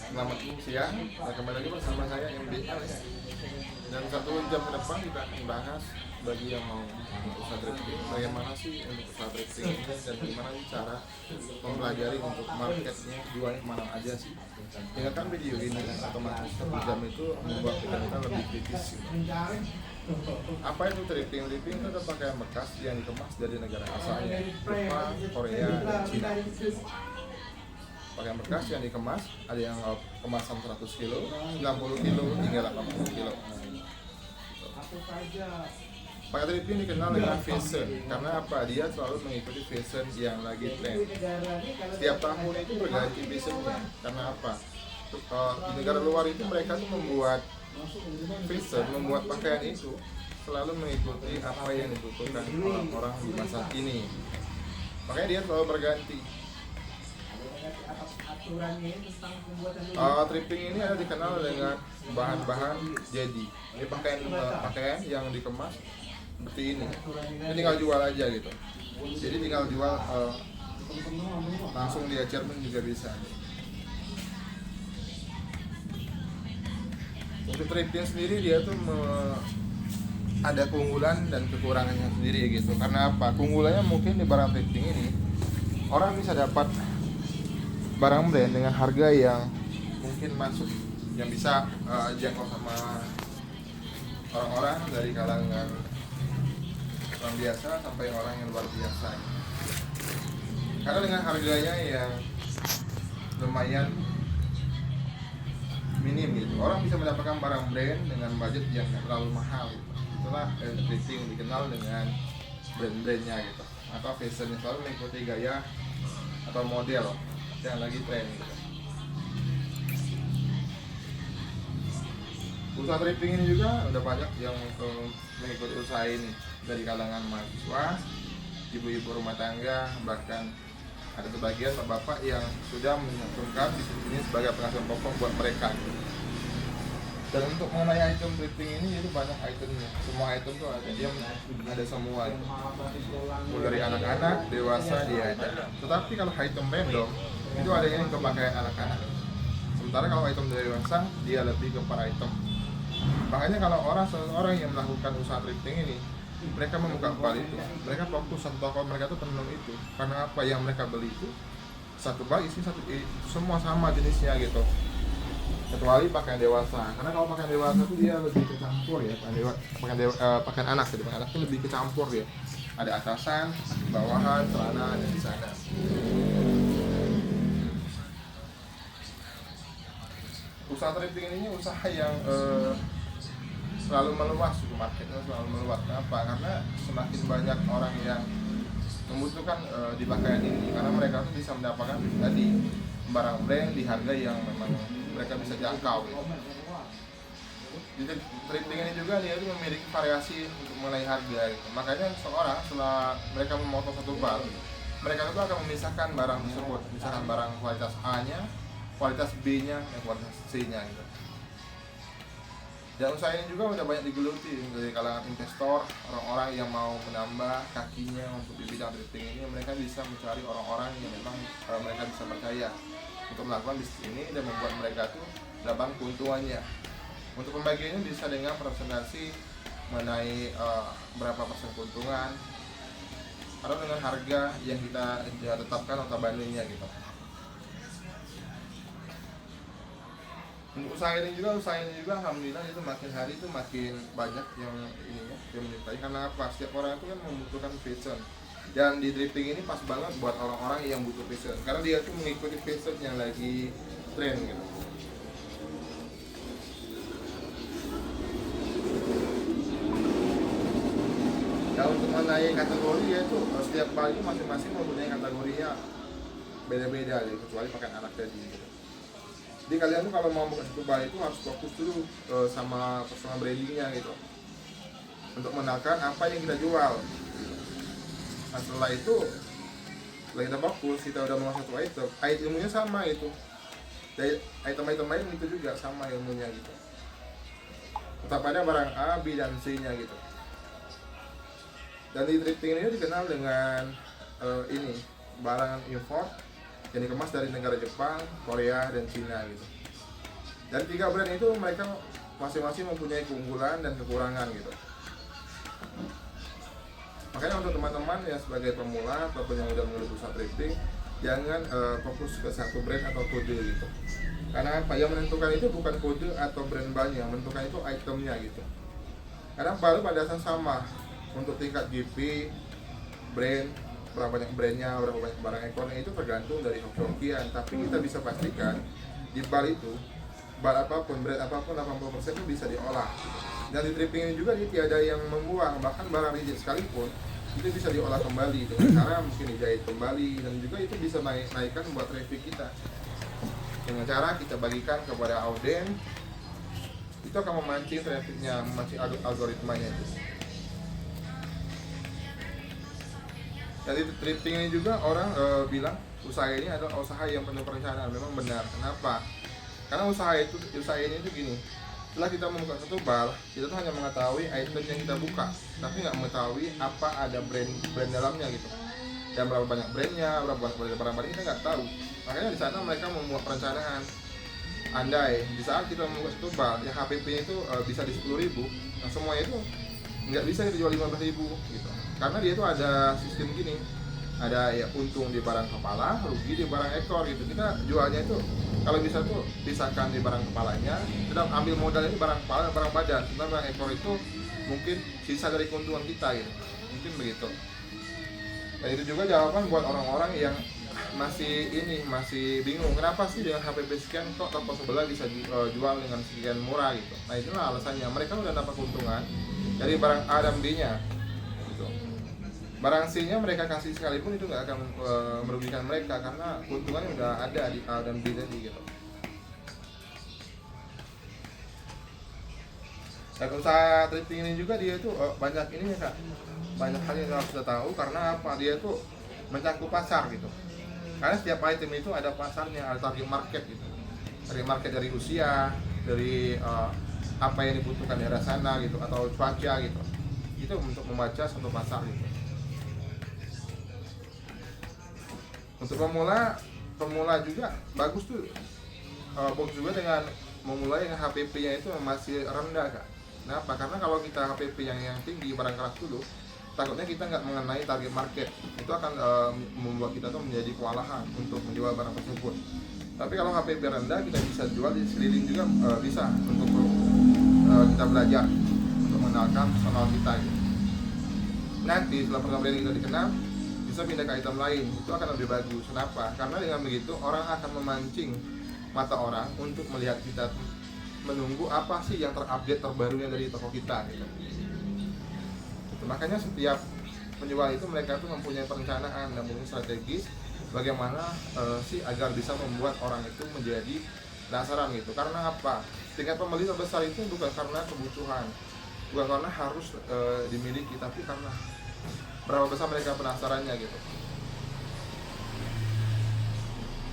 Selamat siang, kembali lagi bersama saya MBL ya. Dan 1 jam ke depan kita akan bahas bagi yang mau usaha thrifting, bagaimana sih untuk usaha thrifting ini dan bagaimana cara mempelajari untuk marketnya, jualnya kemana aja sih. Dengarkan video ini, otomatis 1 jam itu membuat kita lebih kritis. Apa itu thrifting? Thrifting itu adalah pakaian bekas yang dikemas dari negara asalnya, Jepang, Korea, dan Cina. Pakaian bekas yang dikemas, ada yang kemasan 100 kilo, 60 kilo, hingga 80 kilo. Pakaian thrifting dikenal dengan fashion, karena apa? Dia selalu mengikuti fashion yang lagi tren. Setiap tahun itu berganti fashionnya, karena apa? Di negara luar itu mereka tuh membuat fashion, membuat pakaian itu selalu mengikuti apa yang dibutuhkan orang-orang di masa ini. Makanya dia selalu berganti. Thrifting ini ada dikenal dengan bahan-bahan jadi. Ini pakaian yang dikemas seperti ini. Ini tinggal jual aja gitu. Jadi tinggal jual langsung dia pun juga bisa. Untuk thrifting sendiri dia tuh ada keunggulan dan kekurangannya sendiri gitu. Karena apa? Keunggulannya mungkin di barang thrifting ini orang bisa dapat barang brand dengan harga yang mungkin masuk, yang bisa jangkau sama orang-orang dari kalangan orang biasa sampai orang yang luar biasa. Karena dengan harganya yang lumayan minim gitu, orang bisa mendapatkan barang brand dengan budget yang terlalu mahal gitu. Itulah thrifting dikenal dengan brand-brandnya gitu, atau fashionnya selalu mengikuti gaya atau model yang lagi tren gitu. Usaha thrifting ini juga udah banyak yang mengikuti usaha ini, dari kalangan mahasiswa, ibu-ibu rumah tangga, bahkan ada sebagian bapak-bapak yang sudah menyantumkan bisnis ini sebagai penghasilan pokok buat mereka. Dan untuk mengenai item thrifting ini itu banyak itemnya, semua item tuh ada, dia ada semua gitu. Mulai dari anak-anak, dewasa dia ada. Tetapi kalau item random itu ada yang untuk pakaian anak-anak. Sementara kalau item dewasa dia lebih ke para item. Makanya kalau seseorang yang melakukan usaha thrifting ini, mereka membuka bal itu, mereka fokus satu toko mereka tuh penuh itu. Karena apa yang mereka beli itu satu bal isi satu, semua sama jenisnya gitu. Kecuali pakaian dewasa, karena kalau pakaian dewasa itu dia lebih kecampur ya. Pakaian anak, jadi pakaian anak itu lebih kecampur ya. Ada atasan, bawahan, celana dan di sana. Usaha thrifting ini usaha yang selalu meluas, marketnya selalu meluas. Kenapa? Karena semakin banyak orang yang membutuhkan di pakaian ini, karena mereka tuh bisa mendapatkan tadi barang brand di harga yang memang mereka bisa jangkau gitu. Jadi thrifting ini juga dia itu memiliki variasi untuk mengenai harga gitu. Makanya seorang setelah mereka memotong satu bal, mereka itu akan memisahkan barang tersebut, misalkan barang kualitas A-nya, kualitas B-nya, dan kualitas C-nya gitu. Dan usaha ini juga udah banyak digeluti dari kalangan investor, orang-orang yang mau menambah kakinya untuk di bidang thrifting ini. Mereka bisa mencari orang-orang yang memang mereka bisa percaya untuk melakukan bisnis ini dan membuat mereka tuh dapat keuntungannya. Untuk pembagiannya bisa dengan presentasi mengenai berapa persen keuntungan atau dengan harga yang kita tetapkan notabene-nya gitu. Untuk usaha ini juga alhamdulillah itu makin hari itu makin banyak yang ininya yang menyukai. Karena apa? Setiap orang itu kan membutuhkan fashion, dan di thrifting ini pas banget buat orang-orang yang butuh fashion, karena dia tuh mengikuti fashion yang lagi tren gitu. Dan untuk mengenai kategori yaitu setiap baju masing-masing mempunyai kategorinya beda-beda gitu, kecuali pakaian anak tadi gitu. Jadi kalian tuh kalau mau buka satu bal itu harus fokus dulu sama personal brandingnya gitu, untuk mengenalkan apa yang kita jual. Nah setelah itu, setelah kita fokus, kita udah mau satu item, ilmunya sama itu. Dari item-item lain itu juga sama ilmunya gitu. Tetap ada barang A, B, dan C-nya gitu. Dan di thrifting ini dikenal dengan barang import yang dikemas dari negara Jepang, Korea, dan Cina gitu. Dari 3 brand itu mereka masing-masing mempunyai keunggulan dan kekurangan gitu. Makanya untuk teman-teman yang sebagai pemula ataupun yang udah mulai usaha thrifting, jangan fokus ke satu brand atau kode gitu. Karena apa yang menentukan itu bukan kode atau brand banyak, yang menentukan itu itemnya gitu. Karena baru pada dasarnya sama untuk tingkat GP, brand, berapa banyak brandnya, berapa banyak barang ekornya itu tergantung dari hoki-hokian. Tapi kita bisa pastikan di bar itu, bar apapun, brand apapun 80% itu bisa diolah. Dan di thrifting ini juga dia tiada yang membuang, bahkan barang reject sekalipun itu bisa diolah kembali dengan cara mungkin dijahit kembali, dan juga itu bisa naikkan buat traffic kita. Dengan cara kita bagikan kepada audien, itu akan memancing trafficnya, memancing algoritmanya itu. Dari thrifting ini juga orang bilang usaha ini adalah usaha yang penuh perencanaan. Memang benar. Kenapa? Karena usaha ini itu gini. Setelah kita membuka satu bar, kita tuh hanya mengetahui item yang kita buka, tapi nggak mengetahui apa ada brand dalamnya gitu. Dan berapa banyak brandnya, berapa banyak barang-barang kita nggak tahu. Makanya di sana mereka membuat perencanaan. Andai di saat kita membuka satu bar, yang HPP-nya itu bisa di 10.000, nah semuanya itu nggak bisa kita jual 15.000 gitu. Karena dia itu ada sistem gini, ada ya untung di barang kepala, rugi di barang ekor gitu. Kita jualnya itu kalau bisa tuh pisahkan di barang kepalanya, kita ambil modalnya di barang kepala dan barang badan. Sementara barang ekor itu mungkin sisa dari keuntungan kita gitu, mungkin begitu. Dan itu juga jawaban buat orang-orang yang masih bingung, kenapa sih dengan HPP sekian kok toko sebelah bisa jual dengan sekian murah gitu. Nah itulah alasannya, mereka udah dapat keuntungan dari barang A dan B-nya gitu. Barang C-nya mereka kasih sekalipun itu nggak akan merugikan mereka karena keuntungannya udah ada di A dan B tadi gitu. Dan usaha thrifting ini juga dia itu banyak ini ya kak, banyak hal yang harus kita tahu. Karena apa? Dia tuh mencakup pasar gitu. Karena setiap item itu ada pasarnya, ada target market gitu. Target market dari usia, dari apa yang dibutuhkan daerah sana gitu, atau cuaca gitu. Itu untuk membaca satu pasar gitu. Untuk pemula juga bagus tuh, bagus juga dengan memulai yang HPP-nya itu masih rendah kak. Kenapa? Karena kalau kita HPP yang tinggi, barang keras dulu, takutnya kita nggak mengenai target market, itu akan membuat kita tuh menjadi kewalahan untuk menjual barang tersebut. Tapi kalau HPP rendah, kita bisa jual di sekeliling juga, bisa untuk kita belajar untuk mengenalkan personal kita gitu. Nanti setelah pertama kali kita dikenal, bisa pindah ke item lain, itu akan lebih bagus. Kenapa? Karena dengan begitu orang akan memancing mata orang untuk melihat kita, menunggu apa sih yang terupdate terbarunya dari toko kita gitu. Makanya setiap penjual itu mereka tuh mempunyai perencanaan dan mempunyai strategi bagaimana sih agar bisa membuat orang itu menjadi penasaran gitu. Karena apa? Tingkat pembeli terbesar itu bukan karena kebutuhan, bukan karena harus dimiliki, tapi karena berapa besar mereka penasarannya gitu.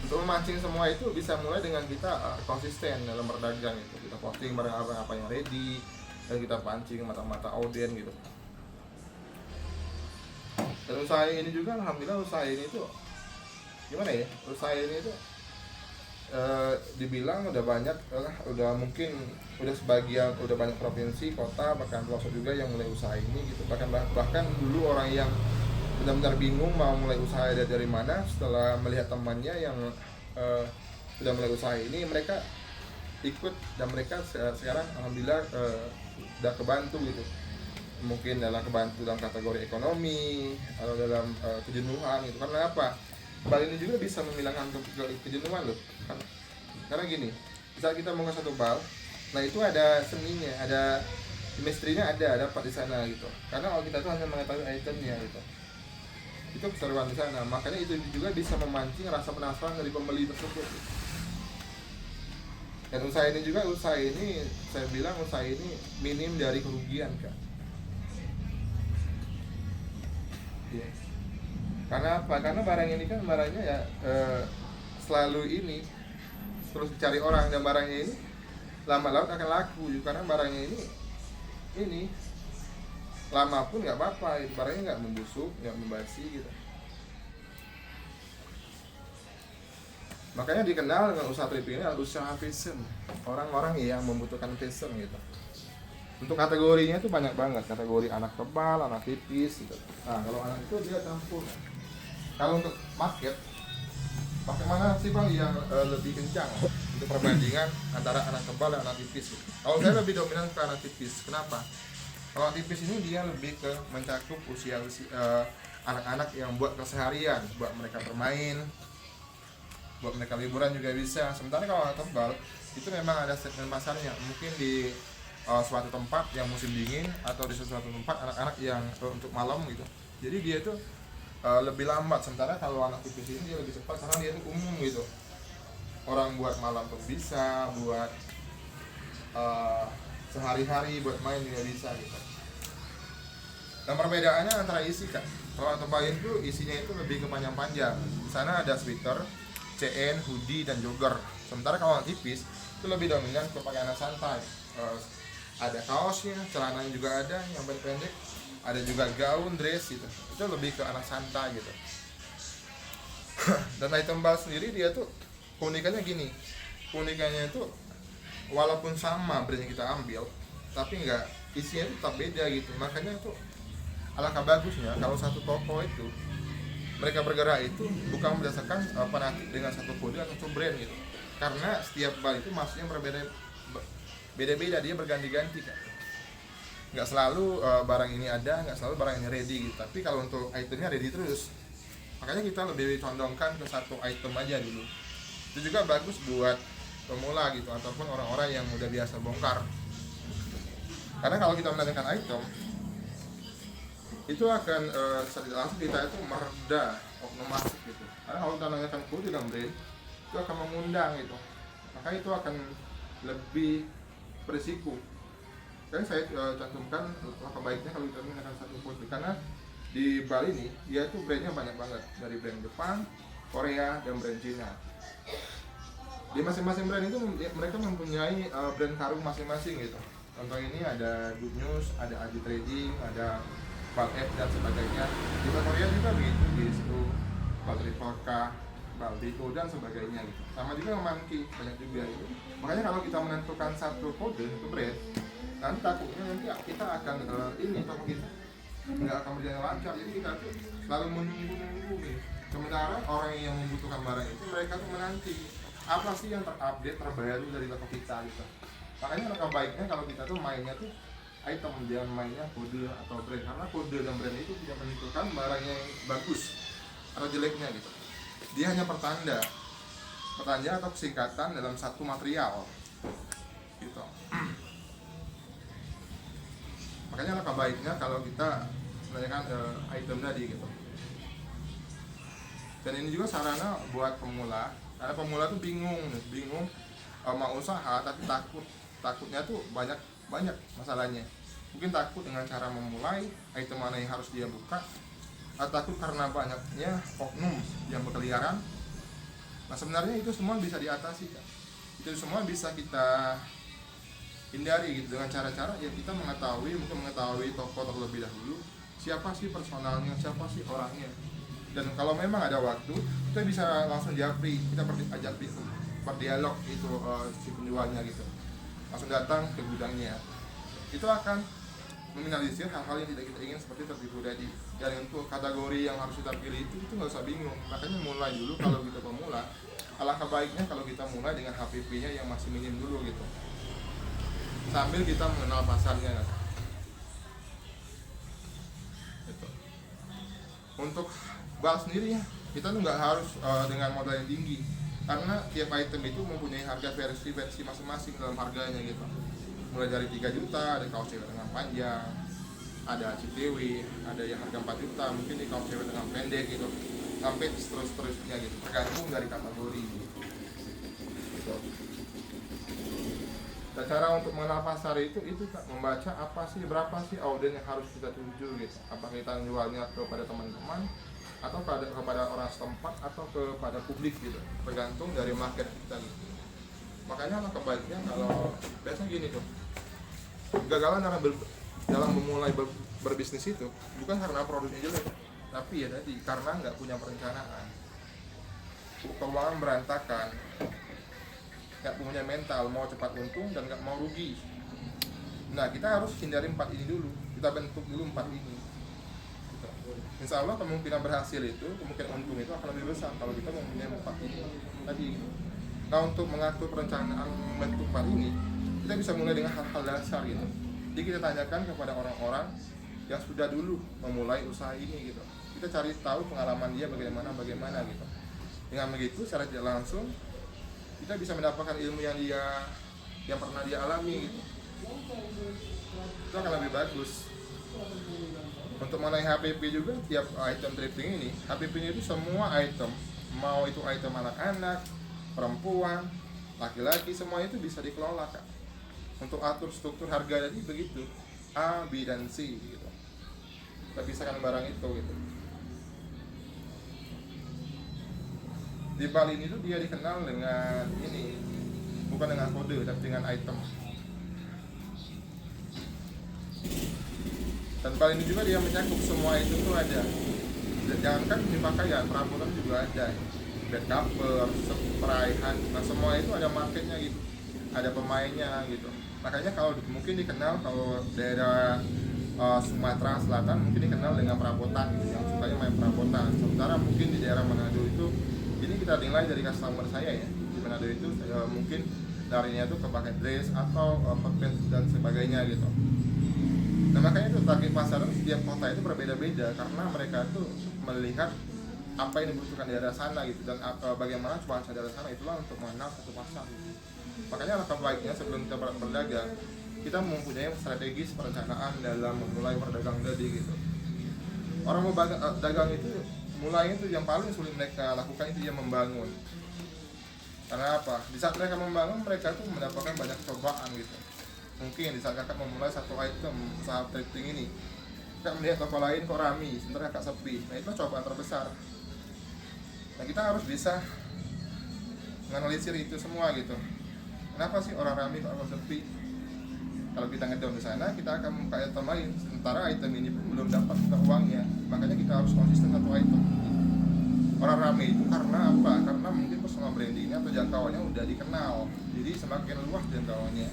Untuk memancing semua itu bisa mulai dengan kita konsisten dalam berdagang gitu. Kita posting barang apa yang ready dan kita pancing mata-mata audien gitu. Dan usaha ini juga alhamdulillah, usaha ini tuh gimana ya, usaha ini tuh dibilang udah banyak, udah mungkin udah sebagian, udah banyak provinsi, kota, bahkan pelosok juga yang mulai usaha ini gitu. Bahkan dulu orang yang benar-benar bingung mau mulai usaha dari mana, setelah melihat temannya yang sudah mulai usaha ini, mereka ikut dan mereka sekarang alhamdulillah udah kebantu gitu. Mungkin dalam kebantu dalam kategori ekonomi atau dalam kejenuhan gitu. Karena apa? Bal ini juga bisa menghilangkan kejenuhan loh. Karena gini, saat kita mau ke satu bal, nah itu ada seninya, ada chemistry-nya, ada dapat di sana gitu. Karena kalau kita tuh hanya mengetahui itemnya gitu, itu keseruan di sana. Makanya itu juga bisa memancing rasa penasaran dari pembeli tersebut gitu. Dan usaha ini saya bilang usaha ini minim dari kerugian kak. Yeah. Karena apa? Karena barang ini kan barangnya ya selalu ini terus dicari orang, dan barangnya ini lama-lama akan laku juga. Karena barangnya ini lama pun nggak apa-apa, barangnya nggak membusuk, nggak membasi gitu. Makanya dikenal dengan usaha tripping ini adalah usaha fashion, orang-orang yang membutuhkan fashion gitu. Untuk kategorinya itu banyak banget, kategori anak tebal, anak tipis gitu. Nah kalau anak itu dia campur. Kalau untuk market, bagaimana sih bang yang lebih kencang untuk perbandingan antara anak tebal dan anak tipis? Kalau saya lebih dominan ke anak tipis. Kenapa? Kalau tipis ini dia lebih ke mencakup usia anak-anak yang buat keseharian, buat mereka bermain, buat mereka liburan juga bisa. Sementara kalau anak tebal itu memang ada segmen pasarnya, mungkin di suatu tempat yang musim dingin atau di suatu tempat anak-anak yang untuk malam gitu. Jadi dia itu lebih lambat. Sementara kalau anak tipis ini dia lebih cepat karena dia itu umum gitu. Orang buat malam pun bisa, buat sehari-hari buat main juga bisa gitu. Dan perbedaannya antara isi kan, kalau tebal itu isinya itu lebih ke panjang-panjang. Di sana ada sweater, CN, hoodie dan jogger. Sementara kalau tipis itu lebih dominan ke pakaian santai. Ada kaosnya, celananya juga ada yang pendek, ada juga gaun, dress gitu. Itu lebih ke anak santai gitu. Dan item tebal sendiri dia tuh keunikannya gini. Keunikannya itu walaupun sama brand yang kita ambil, tapi enggak isinya tetap beda gitu. Makanya itu alangkah bagusnya kalau satu toko itu mereka bergerak itu bukan berdasarkan fanatik dengan satu kode atau satu brand gitu, karena setiap bal itu maksudnya beda-beda, dia berganti-ganti kan, nggak selalu barang ini ada, nggak selalu barang ini ready gitu. Tapi kalau untuk itemnya ready terus, makanya kita lebih condongkan ke satu item aja dulu. Itu juga bagus buat pemula gitu ataupun orang-orang yang udah biasa bongkar, karena kalau kita menanyakan item itu akan langsung kita itu mereda oknum masuk gitu. Karena kalau kita menanyakan kode dan brand itu akan mengundang gitu, maka itu akan lebih berisiko. Jadi saya cantumkan apa baiknya kalau kita menanyakan satu kode, karena di Bali ini dia itu brandnya banyak banget, dari brand Jepang, Korea, dan brand Cina. Di masing-masing brand itu mereka mempunyai brand karung masing-masing gitu. Contoh ini ada Good News, ada Aji Trading, ada Bal F dan sebagainya. Di Korea juga begitu, di situ Bal Tripoka, Bal Biko dan sebagainya gitu. Sama juga Monkey, banyak juga gitu. Makanya kalau kita menentukan satu kode, satu brand, nanti takutnya nanti kita akan toko kita nggak akan berjalan lancar. Jadi kita tuh selalu menunggu gitu. Sementara orang yang membutuhkan barang itu mereka tuh menanti apa sih yang terupdate terbaru dari toko kita gitu. Makanya langkah baiknya kalau kita tuh mainnya tuh item, jangan mainnya kode atau brand, karena kode dan brand itu tidak menentukan barang yang bagus atau jeleknya gitu. Dia hanya pertanda atau kesingkatan dalam satu material gitu. Makanya langkah baiknya kalau kita menanyakan item tadi gitu. Dan ini juga sarana buat pemula, karena pemula tuh bingung mau usaha tapi takutnya tuh banyak masalahnya. Mungkin takut dengan cara memulai, item mana yang harus dia buka, atau takut karena banyaknya oknum yang berkeliaran. Nah sebenarnya itu semua bisa diatasi kan? Itu semua bisa kita hindari gitu dengan cara-cara yang kita mengetahui toko terlebih dahulu, siapa sih personalnya, siapa sih orangnya. Dan kalau memang ada waktu, kita bisa langsung japri, kita ajak berdialog itu si penjualnya gitu, langsung datang ke gudangnya. Itu akan meminimalisir hal-hal yang tidak kita ingin seperti tertipu tadi. Dan untuk kategori yang harus kita pilih itu nggak usah bingung. Makanya mulai dulu kalau kita pemula, alangkah baiknya kalau kita mulai dengan HPP-nya yang masih minim dulu gitu, sambil kita mengenal pasarnya gitu. Untuk bal sendiri ya, kita tuh nggak harus dengan modal yang tinggi, karena tiap item itu mempunyai harga versi masing-masing dalam harganya gitu. Mulai dari 3 juta, ada kaos cewek lengan panjang, ada CTW, ada yang harga 4 juta, mungkin di kaos cewek lengan pendek gitu, sampai terus-terusnya gitu, tergantung dari kategori gitu. Dan cara untuk mengenal pasar itu membaca apa sih, berapa sih audiens yang harus kita tuju gitu. Apakah kita jualnya kepada teman-teman atau kepada orang setempat atau kepada publik gitu, tergantung dari market kita gitu. Makanya langkah baiknya kalau biasanya gini tuh, kegagalan dalam memulai berbisnis itu bukan karena produknya jelek, tapi ya tadi karena nggak punya perencanaan. keuangan berantakan, nggak punya mental, mau cepat untung dan nggak mau rugi. Nah, kita harus hindari 4 ini dulu, kita bentuk dulu 4 ini gitu. Insya Allah kemungkinan berhasil itu, kemungkinan untung itu akan lebih besar kalau kita mempunyai 4 ini tadi. Nah, untuk mengatur perencanaan bentuk 4 ini, kita bisa mulai dengan hal-hal dasar gitu. Jadi kita tanyakan kepada orang-orang yang sudah dulu memulai usaha ini gitu. Kita cari tahu pengalaman dia bagaimana gitu. Dengan begitu secara tidak langsung kita bisa mendapatkan ilmu yang pernah dia alami gitu. Itu akan lebih bagus. Untuk mengenai HPP juga, tiap item thrifting ini, HPP-nya itu semua item, mau itu item anak-anak, perempuan, laki-laki, semua itu bisa dikelola Kak. Untuk atur struktur harga tadi begitu, A, B, dan C gitu. Kita pisahkan barang itu gitu. Di Bali ini tuh dia dikenal dengan ini, bukan dengan kode tapi dengan item. Dan Bali ini juga dia mencakup semua itu tuh ada. Jangankan di pakaian, perabotan juga ada. Bed cover, spray, nah semua itu ada marketnya gitu, ada pemainnya gitu. Makanya kalau mungkin dikenal kalau daerah Sumatera Selatan mungkin dikenal dengan perabotan gitu, yang sukanya main perabotan. Sementara mungkin di daerah Manado itu, ini kita nilai dari customer saya ya, di Manado itu mungkin larinya tuh ke pakai dress atau pet dan sebagainya gitu. Nah makanya itu target pasar setiap kota itu berbeda-beda karena mereka tuh melihat apa yang dibutuhkan di daerah sana gitu, dan bagaimana cuaca daerah sana, itulah untuk mengenal satu pasar gitu. Makanya alangkah baiknya sebelum kita berdagang, kita mempunyai strategi perencanaan dalam memulai berdagang tadi gitu. Orang mau dagang itu mulai itu yang paling sulit mereka lakukan itu yang membangun. Karena apa? Di saat mereka membangun, mereka tuh mendapatkan banyak cobaan gitu. Mungkin di saat kakak memulai satu item saat thrifting ini, kakak melihat toko lain kok rame, sementara kakak sepi. Nah itu cobaan terbesar. Nah kita harus bisa menganalisir itu semua gitu. Kenapa sih orang ramai kok orang sepi? Kalau kita ngedown di sana, kita akan membuka item lain. Sementara item ini pun belum dapat kita uangnya. Makanya kita harus konsisten satu item. Orang ramai itu karena apa? Karena mungkin personal brandingnya atau jangkauannya udah dikenal. Jadi semakin luas jangkauannya,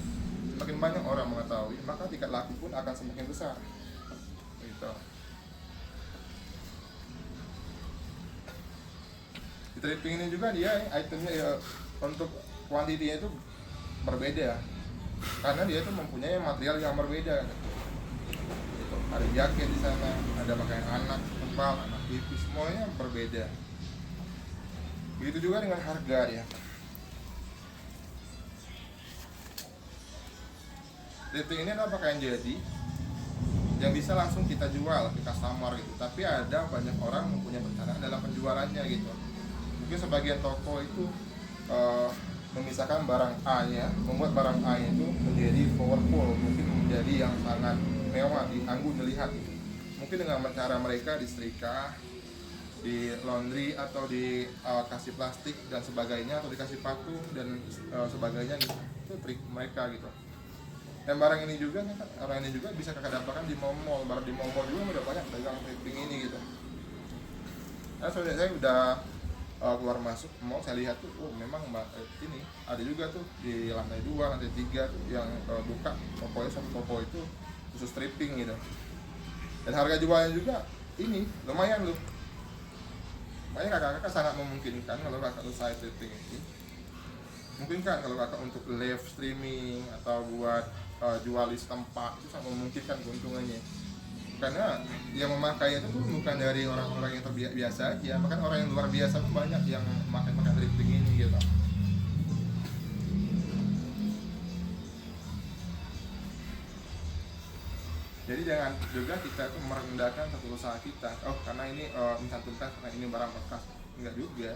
semakin banyak orang mengetahui, maka tingkat laku pun akan semakin besar. Gitu. Di thrifting ini juga dia itemnya ya, untuk kuantitinya itu berbeda karena dia itu mempunyai material yang berbeda gitu. Ada jaket di sana, ada pakaian anak tebal, anak tipis, semuanya berbeda. Begitu juga dengan harga dia. Thrifting ini adalah pakaian jadi yang bisa langsung kita jual ke customer gitu. Tapi ada banyak orang mempunyai perencanaan dalam penjualannya gitu. Mungkin sebagian toko itu memisahkan barang A-nya, membuat barang A-nya itu menjadi powerful, mungkin menjadi yang sangat mewah, dianggun dilihat. Mungkin dengan cara mereka disetrika, di laundry atau dikasih plastik dan sebagainya, atau dikasih paku dan sebagainya gitu. Itu trik mereka gitu. Dan barang ini juga bisa kakak dapatkan di mall. Barang di mall juga udah banyak dagang thrifting ini gitu. Nah, soalnya saya udah keluar masuk mall, saya lihat tuh, oh memang ini ada juga tuh di lantai 2, lantai 3 tuh yang buka tokonya, satu toko itu khusus thrifting gitu. Dan harga jualnya juga ini lumayan loh. Makanya kakak-kakak sangat memungkinkan kalau kakak usaha thrifting ini. Mungkin kan kalau kakak untuk live streaming atau buat jual di setempat itu sangat memungkinkan keuntungannya. Karena yang memakai itu bukan dari orang-orang yang terbiasa aja, bahkan orang yang luar biasa pun banyak yang makan thrifting ini gitu. Jadi jangan juga kita tuh merendahkan satu usaha kita. Oh karena ini mencantumkan karena ini barang bekas, enggak juga.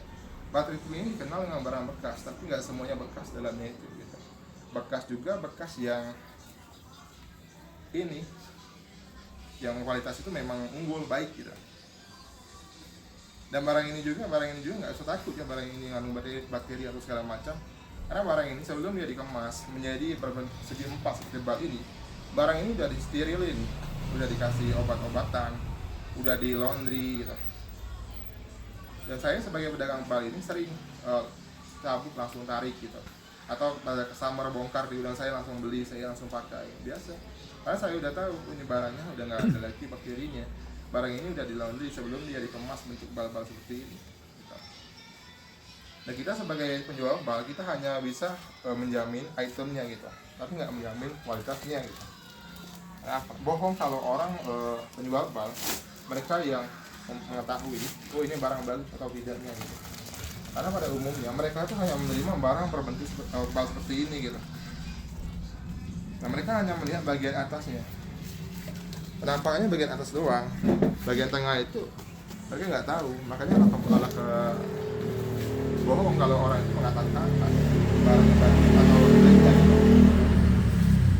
Thrifting ini dikenal dengan barang bekas, tapi nggak semuanya bekas dalamnya itu gitu. Bekas juga bekas yang ini, yang kualitas itu memang unggul, baik gitu. Dan barang ini juga nggak usah takut ya, barang ini mengandung bakteri atau segala macam. Karena barang ini sebelum dia dikemas menjadi segi 4 seperti bal ini, barang ini udah disterilin, udah dikasih obat-obatan, udah di laundry gitu. Dan saya sebagai pedagang bal ini sering cabut langsung tarik gitu, atau pada customer bongkar di gudang saya langsung beli, saya langsung pakai biasa, karena saya udah tahu ini barangnya udah nggak ada lagi bakterinya, barang ini udah di laundry sebelum dia dikemas bentuk bal-bal seperti ini gitu. Nah kita sebagai penjual bal kita hanya bisa menjamin itemnya gitu, tapi nggak menjamin kualitasnya gitu. Nah, bohong kalau orang penjual bal mereka yang mengetahui oh ini barang bagus atau tidaknya gitu. Karena pada umumnya mereka itu hanya menerima barang berbentuk bal seperti ini gitu. Nah mereka hanya melihat bagian atasnya, penampakannya bagian atas doang, bagian tengah itu mereka nggak tahu. Makanya malah ke bohong kalau orang itu mengatakan barang bagus atau tidaknya gitu.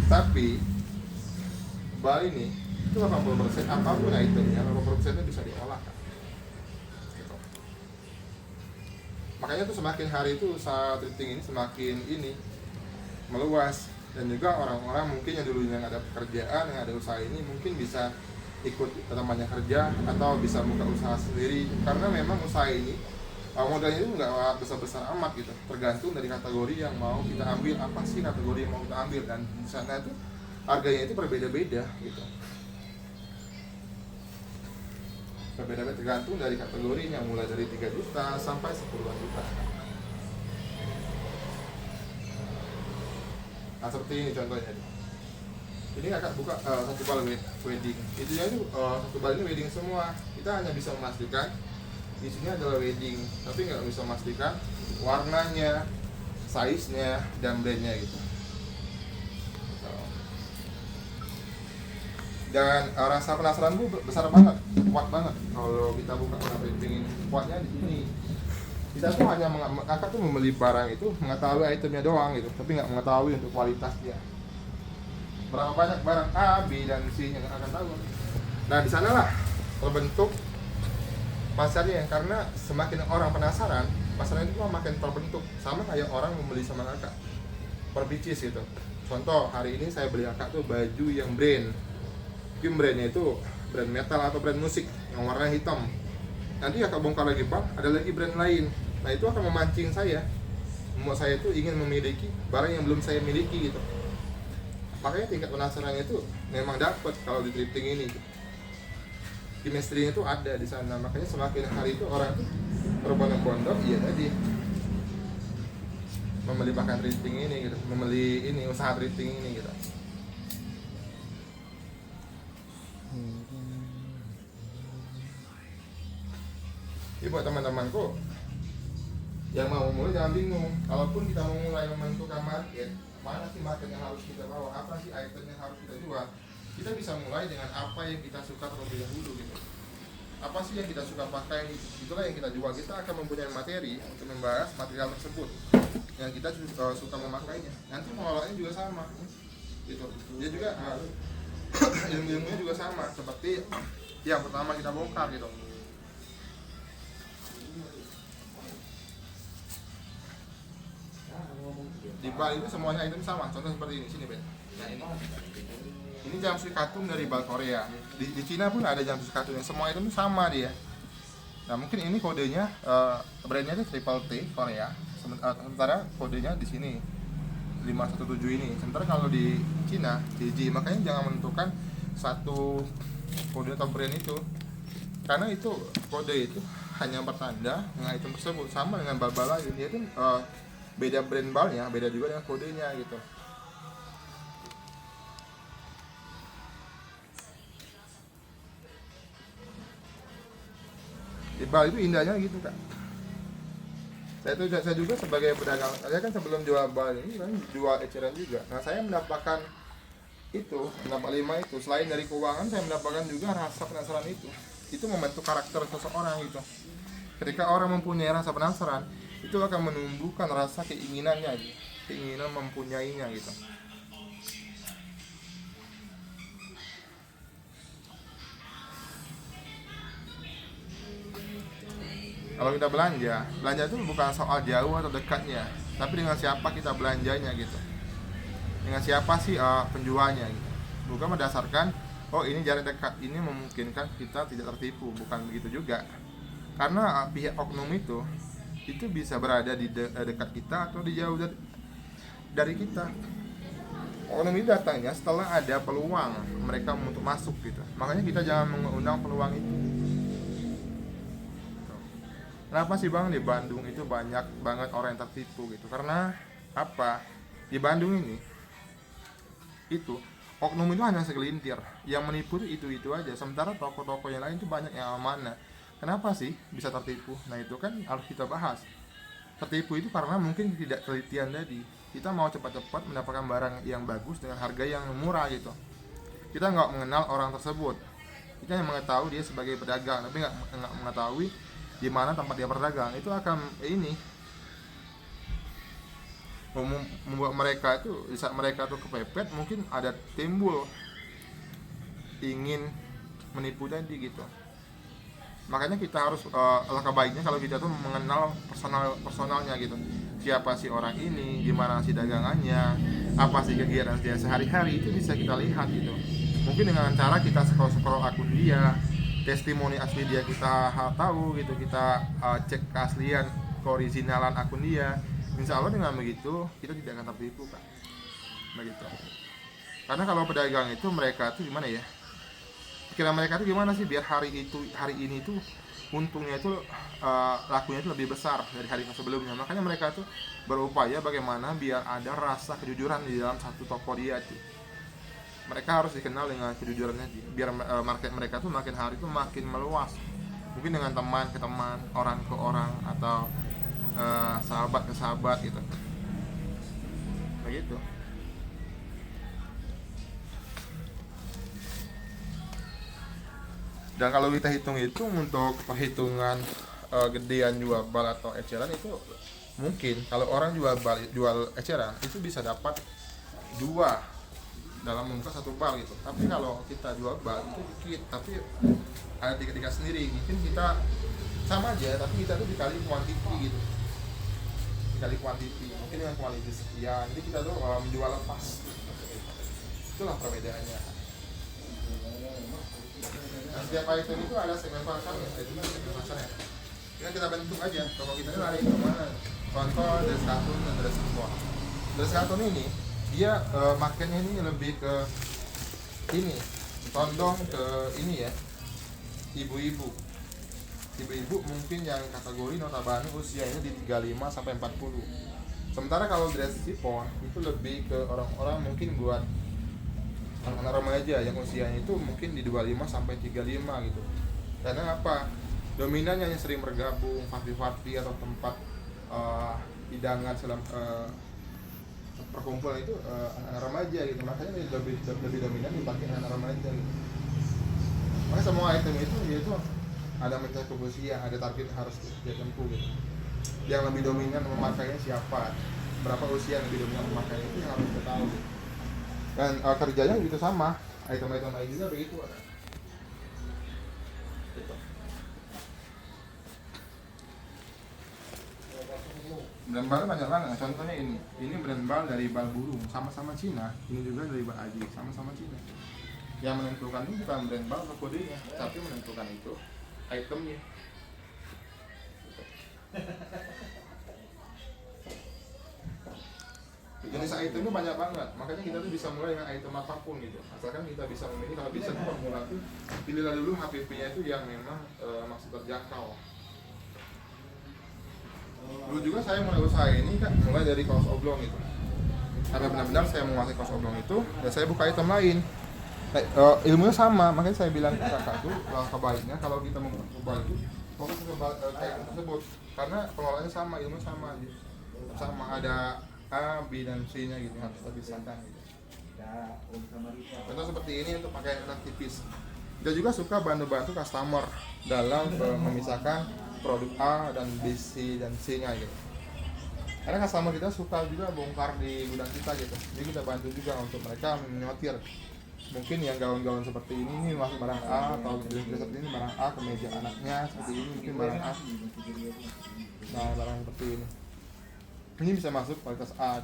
Tapi bal ini itu 80% apapun itemnya, 80% bisa diolah kan. Makanya tuh semakin hari itu usaha thrifting ini semakin ini meluas, dan juga orang-orang mungkin yang dulunya nggak ada pekerjaan, yang ada usaha ini mungkin bisa ikut temannya kerja atau bisa buka usaha sendiri, karena memang usaha ini modalnya itu nggak besar-besar amat gitu, tergantung dari kategori yang mau kita ambil, apa sih kategori yang mau kita ambil, dan di sana itu harganya itu berbeda-beda gitu. Berbeda-beda tergantung dari kategorinya, mulai dari 3 juta sampai 10-an juta. Nah seperti ini contohnya. Ini kakak buka satu bal wedding. Itunya itu satu bal ini wedding semua. Kita hanya bisa memastikan isinya adalah wedding, tapi nggak bisa memastikan warnanya, size-nya, dan brand-nya gitu. Dan rasa penasaran bu besar banget, kuat banget kalau kita buka thrifting ini. Kuatnya di sini. Kita tuh hanya kakak tuh membeli barang itu mengetahui itemnya doang gitu, tapi nggak mengetahui untuk kualitasnya. Berapa banyak barang A, B, dan C yang akan tahu. Nah di sanalah terbentuk pasarnya, karena semakin orang penasaran, pasarnya itu makin terbentuk. Sama kayak orang membeli sama kakak per pieces gitu. Contoh hari ini saya beli kakak tuh baju yang brand. Mungkin brandnya itu brand metal atau brand musik yang warna hitam. Nanti kakak bongkar lagi bang, ada lagi brand lain. Nah itu akan memancing saya, membuat saya itu ingin memiliki barang yang belum saya miliki gitu. Makanya tingkat penasarannya itu memang dapat kalau di thrifting ini. Chemistry-nya itu ada di sana. Makanya semakin hari itu orang itu berbondong-bondong, iya tadi membeli bahkan thrifting ini gitu, membeli ini usaha thrifting ini gitu. Jadi buat teman-temanku yang mau mulai jangan bingung. Kalaupun kita mau mulai menentukan market, mana sih market yang harus kita bawa, apa sih item yang harus kita jual, kita bisa mulai dengan apa yang kita suka terlebih dahulu gitu. Apa sih yang kita suka pakai, itulah yang kita jual. Kita akan mempunyai materi untuk membahas material tersebut yang kita suka memakainya. Nanti pengelolaannya juga sama gitu. Dia juga ilmu-ilmunya juga sama seperti yang pertama kita bongkar gitu. Di bal itu semuanya item sama. Contoh seperti ini, sini Ben. Nah ini jumpsuit katun dari bal Korea. Di Cina pun ada jumpsuit katun yang semua item sama dia. Nah mungkin ini kodenya brandnya itu Triple T Korea. Sementara kodenya di sini 517 ini. Sementara kalau di Cina TG. Makanya jangan menentukan satu kode atau brand itu, karena itu kode itu hanya pertanda dengan item tersebut. Sama dengan bal-bal lain, dia itu beda brand balnya, beda juga dengan kodenya gitu. Di bal itu indahnya gitu kak. Saya juga sebagai pedagang, saya kan sebelum jual bal ini kan jual eceran juga. Nah saya mendapatkan itu, mendapat 5 itu. Selain dari keuangan, saya mendapatkan juga rasa penasaran itu. Itu membentuk karakter seseorang gitu. Ketika orang mempunyai rasa penasaran, itu akan menumbuhkan rasa keinginannya, keinginan mempunyainya gitu. Kalau kita belanja itu bukan soal jauh atau dekatnya, tapi dengan siapa kita belanjanya gitu. Dengan siapa sih penjualnya gitu. Bukan berdasarkan oh ini jarak dekat, ini memungkinkan kita tidak tertipu, bukan begitu juga. Karena pihak oknum itu bisa berada di dekat kita atau di jauh dari kita. Oknum itu datangnya setelah ada peluang mereka untuk masuk gitu. Makanya kita jangan mengundang peluang itu. Kenapa sih Bang di Bandung itu banyak banget orang yang tertipu gitu? Karena apa? Di Bandung ini itu oknum itu hanya segelintir, yang menipu itu aja. Sementara toko-toko yang lain itu banyak yang amanah. Kenapa sih bisa tertipu? Nah itu kan harus kita bahas. Tertipu itu karena mungkin tidak telitian tadi. Kita mau cepat-cepat mendapatkan barang yang bagus dengan harga yang murah gitu. Kita nggak mengenal orang tersebut. Kita hanya mengetahui dia sebagai pedagang, tapi nggak mengetahui di mana tempat dia berdagang. Itu akan membuat mereka itu, di saat mereka tuh kepepet, mungkin ada timbul ingin menipu tadi gitu. Makanya kita harus alangkah baiknya kalau kita tuh mengenal personalnya gitu. Siapa sih orang ini, gimana sih dagangannya, apa sih kegiatan dia sehari-hari, itu bisa kita lihat gitu. Mungkin dengan cara kita scroll akun dia, testimoni asli dia kita tahu gitu, kita cek keaslian, keoriginalan akun dia. Insya Allah dengan begitu kita tidak akan tertipu kan, begitu. Karena kalau pedagang itu mereka tuh gimana ya? Pikiran mereka tuh gimana sih biar hari ini tuh untungnya itu lakunya itu lebih besar dari hari sebelumnya. Makanya mereka tuh berupaya bagaimana biar ada rasa kejujuran di dalam satu toko dia tuh. Mereka harus dikenal dengan kejujurannya biar market mereka tuh makin hari tuh makin meluas. Mungkin dengan teman ke teman, orang ke orang, atau sahabat ke sahabat gitu. Begitu. Dan kalau kita hitung-hitung untuk perhitungan gedean jual bal atau eceran itu mungkin kalau orang jual eceran itu bisa dapat 2 dalam muka 1 bal gitu. Tapi kalau kita jual bal itu dikit, tapi ada 3 sendiri. Mungkin kita sama aja, tapi kita tuh dikali kuantiti gitu. Dikali kuantiti, mungkin dengan kualitas sekian. Jadi kita tuh menjual lepas. Itulah perbedaannya. Nah, setiap item itu ada segmen pasarnya, segmen pasarnya. Kita bentuk aja, toko kita ini lari ke mana. Contoh dress cartoon dan dress import. Dress cartoon ini dia marketnya ini lebih ke ini, condong ke ini ya, ibu-ibu mungkin yang kategori notabene usianya di 35 sampai 40. Sementara kalau dress chiffon itu lebih ke orang-orang mungkin buat anak-anak remaja yang usianya itu mungkin di 25 sampai 35 gitu. Karena apa? Dominannya yang sering bergabung party atau tempat hidangan selama perkumpulan itu anak-anak remaja gitu. Makanya lebih dominan dipakai anak remaja gitu. Makanya semua item itu yaitu ada mencakup usia, ada target harus ditempuh gitu. Yang lebih dominan memakainya siapa? Berapa usia yang lebih dominan memakainya itu yang harus kita tahu gitu. Dan kerjanya gitu sama, item-item lain juga begitu ada. Gitu. Brand bal banyak banget. Contohnya ini brand bal dari bal burung, sama-sama Cina. Ini juga dari bal aji, sama-sama Cina. Yang menentukan itu bukan brand bal atau kodenya, tapi menentukan itu itemnya. Jenis item itu banyak banget, makanya kita tuh bisa mulai dengan item apapun gitu. Asalkan kita bisa memilih, kalau bisa formula itu pilihlah dulu HPP-nya itu yang memang masih terjangkau. Dulu juga saya mulai usaha ini kan mulai dari kaos oblong gitu. Sampai benar-benar saya menguasai kaos oblong itu, dan saya buka item lain. Ilmunya sama, makanya saya bilang ke kakak tuh langkah baiknya kalau kita mau berubah itu fokus ke item tersebut, karena pengelolaannya sama, ilmunya sama aja. Sama ada A, B dan C nya gitu, harus terpisahkan gitu. Contoh seperti ini untuk pakai anak tipis. Kita juga suka bantu customer dalam memisahkan produk A dan B, C dan C nya gitu. Karena customer kita suka juga bongkar di gudang kita gitu. Jadi kita bantu juga untuk mereka menyortir. Mungkin yang gaun-gaun seperti ini masuk barang A, atau seperti ini barang A, kemeja anaknya seperti ini mungkin barang A. Nah, barang seperti ini bisa masuk kualitas A.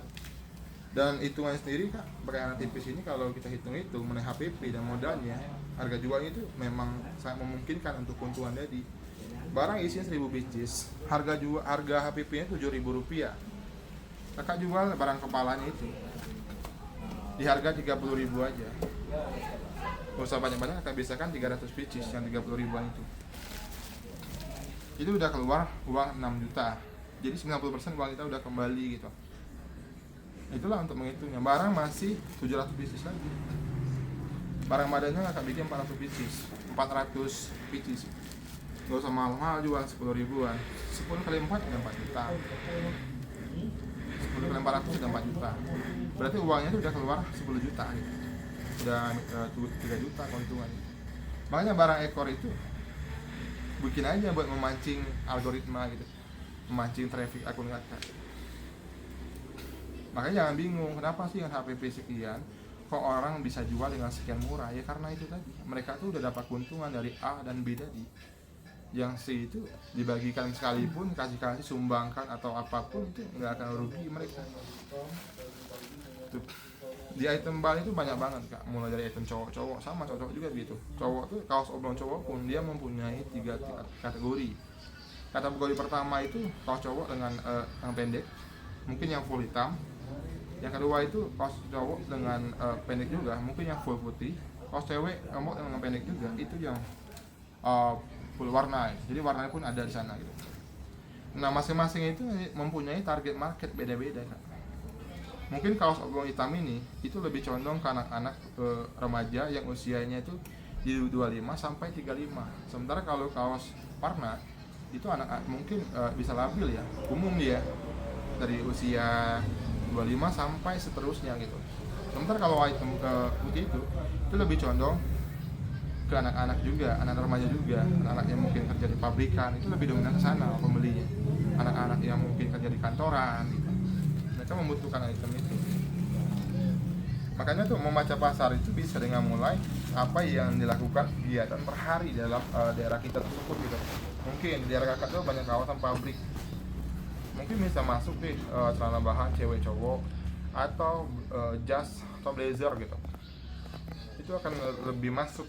Dan hitungannya sendiri Kak, pakai anak tipis ini kalau kita hitung mengenai HPP dan modalnya, harga jualnya itu memang sangat memungkinkan untuk keuntungan tadi. barang isinya 1000 pieces, harga HPP nya Rp7.000. Kakak jual barang kepalanya itu di harga 30.000 aja. Gak usah banyak-banyak, kakak biasakan 300 pieces yang 30.000-an itu udah keluar uang 6 juta. Jadi 90% uang kita udah kembali gitu. Itulah untuk menghitungnya. Barang masih 700 pieces lagi. Barang badannya kakak bikin 400 pieces, 400 pieces. Gak usah mahal-mahal, jual 10.000-an. 10 kali 4 udah 4 juta. 10 kali 400 udah 4 juta. Berarti uangnya itu udah keluar 10 juta gitu. Udah 3 juta keuntungannya. Makanya barang ekor itu bikin aja buat memancing algoritma gitu, memancing traffic akun kakak. Makanya jangan bingung kenapa sih yang HPP sekian kok orang bisa jual dengan sekian murah. Ya karena itu tadi, mereka tuh udah dapat keuntungan dari A dan B tadi. Yang C itu dibagikan sekalipun, kasih sumbangkan atau apapun, itu nggak akan rugi mereka tuh. Di item bal itu banyak banget kak, mulai dari item cowok sama cowok juga gitu. Cowok tuh kaos oblong cowok pun dia mempunyai 3 kategori. Kategori pertama itu kaos cowok dengan yang pendek, mungkin yang full hitam. Yang kedua itu kaos cowok dengan pendek juga, mungkin yang full putih. Kaos cewek dengan pendek juga, itu yang full warna. Jadi warnanya pun ada di sana gitu. Nah masing-masing itu mempunyai target market beda-beda kak. Mungkin kaos oblong hitam ini itu lebih condong ke anak-anak remaja yang usianya itu di 25 sampai 35. Sementara kalau kaos warna itu anak mungkin bisa labil ya, umum dia dari usia 25 sampai seterusnya gitu. Sementara kalau item putih itu lebih condong ke anak-anak juga, anak remaja juga, anak-anak yang mungkin kerja di pabrikan, itu lebih dominan ke sana pembelinya. Anak-anak yang mungkin kerja di kantoran gitu. Mereka membutuhkan item itu. Makanya tuh membaca pasar itu bisa dengan mulai apa yang dilakukan kegiatan per hari dalam daerah kita tersebut gitu. Mungkin di daerah kakak tuh banyak kawasan pabrik, mungkin bisa masuk deh celana bahan cewek cowok atau jas atau blazer gitu. Itu akan lebih masuk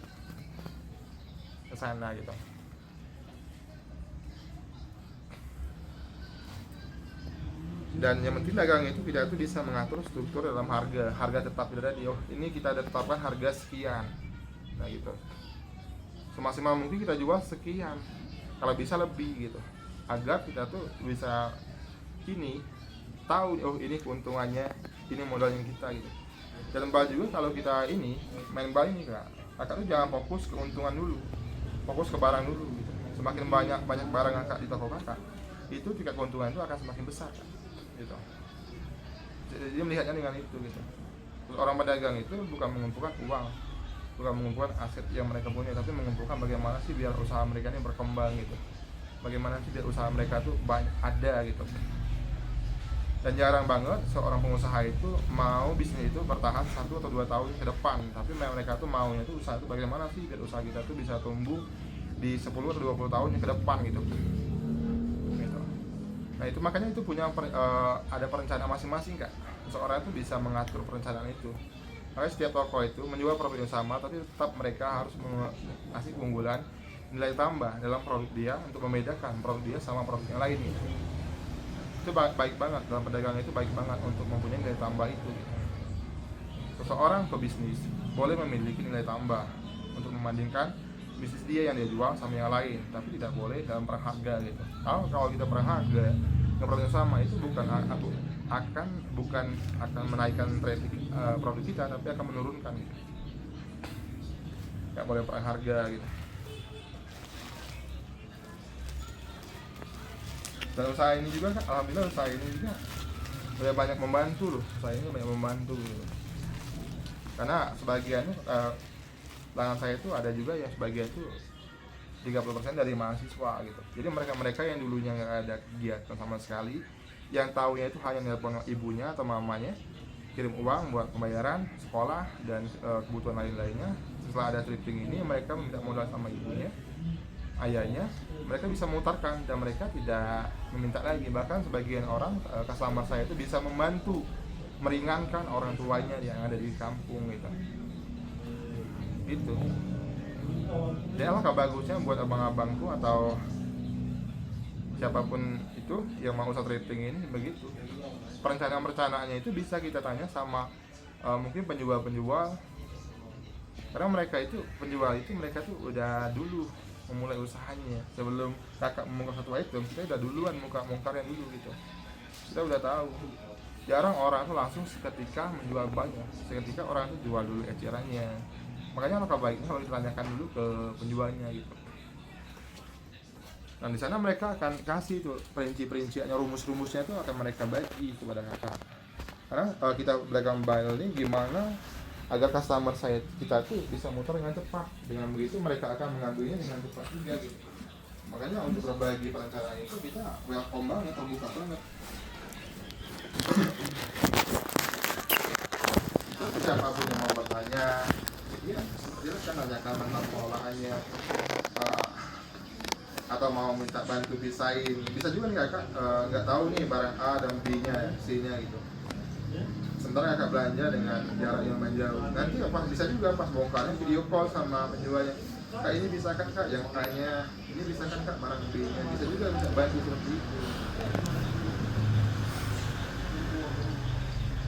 ke sana gitu. Dan yang penting dagang itu kita itu bisa mengatur struktur dalam harga tetap tidak ada. Oh ini kita ada tetapkan harga sekian, nah gitu. Semaksimal mungkin kita jual sekian, kalau bisa lebih gitu, agar kita tuh bisa tahu oh ini keuntungannya, ini modalnya kita gitu. Dan bal juga kalau kita main bal ini kak tuh jangan fokus keuntungan dulu, fokus ke barang dulu gitu. Semakin banyak barang kakak di toko kakak, itu tingkat keuntungan itu akan semakin besar kak. Gitu. Jadi melihatnya dengan itu gitu. Terus orang pedagang itu bukan mengumpulkan uang, bukan mengumpulkan aset yang mereka punya, tapi mengumpulkan bagaimana sih biar usaha mereka ini berkembang gitu. Bagaimana sih biar usaha mereka tuh ada gitu. Dan jarang banget seorang pengusaha itu mau bisnis itu bertahan 1 atau 2 tahun ke depan, tapi mereka tuh maunya tuh usaha itu bagaimana sih biar usaha kita tuh bisa tumbuh di 10 atau 20 tahun ke depan gitu. Nah itu makanya itu punya ada perencanaan masing-masing kak. Seorang itu bisa mengatur perencanaan itu. Makanya setiap toko itu menjual produk yang sama, tapi tetap mereka harus mengasih keunggulan, nilai tambah dalam produk dia untuk membedakan produk dia sama produk yang lain gitu. Itu baik banget dalam perdagangan, itu baik banget untuk mempunyai nilai tambah itu gitu. Seseorang pebisnis boleh memiliki nilai tambah untuk membandingkan bisnis dia yang dia jual sama yang lain, tapi tidak boleh dalam perang harga gitu. Kalau kita perang harga yang produk sama, itu bukan akan menaikkan traffic produk kita, tapi akan menurunkan gitu. Nggak boleh perang harga gitu. Dan usaha ini juga alhamdulillah usaha ini juga udah banyak membantu loh. Usaha ini banyak membantu gitu. Karena sebagiannya pelanggan saya itu ada juga yang sebagian itu 30% dari mahasiswa gitu. Jadi mereka yang dulunya nggak ada kegiatan sama sekali, yang taunya itu hanya nelpon ibunya atau mamanya, kirim uang buat pembayaran sekolah dan kebutuhan lain-lainnya. Setelah ada thrifting ini, mereka meminta modal sama ibunya, ayahnya, mereka bisa memutarkan dan mereka tidak meminta lagi. Bahkan sebagian orang customer saya itu bisa membantu meringankan orang tuanya yang ada di kampung gitu. Gitu. Dan alangkah bagusnya buat abang-abangku atau siapapun itu yang mau usaha trading ini begitu. Perencanaan-perencanaannya itu bisa kita tanya sama mungkin penjual-penjual, karena mereka itu penjual itu mereka tuh udah dulu memulai usahanya. Sebelum kakak membongkar satu item, kita udah duluan mongkarnya dulu gitu. Kita udah tahu. Jarang orang tuh langsung seketika menjual banyak, seketika orang tuh jual dulu ecerannya. Makanya alangkah baiknya kalau ditanyakan dulu ke penjualnya gitu. Dan di sana mereka akan kasih tuh perinciannya, rumus-rumusnya itu akan mereka bagi kepada kakak. Karena kita belajar mobile ini gimana agar customer kita tuh bisa muter dengan cepat. Dengan begitu mereka akan mengambilnya dengan cepat juga gitu. Makanya untuk berbagi perencanaan itu kita welcome banget, terbuka banget. Siapapun yang mau bertanya, ya silakan tanyakan tentang pengolahannya, atau mau minta bantu desain. Bisa juga nih kakak nggak tahu nih barang A dan B nya, C nya gitu. Sementara kakak belanja dengan jarak yang jauh, nanti pas bisa juga pas bongkarnya video call sama penjualnya. Kak ini bisa kan kak yang A nya, ini bisa kan kak barang B nya, bisa juga bisa bantu seperti itu.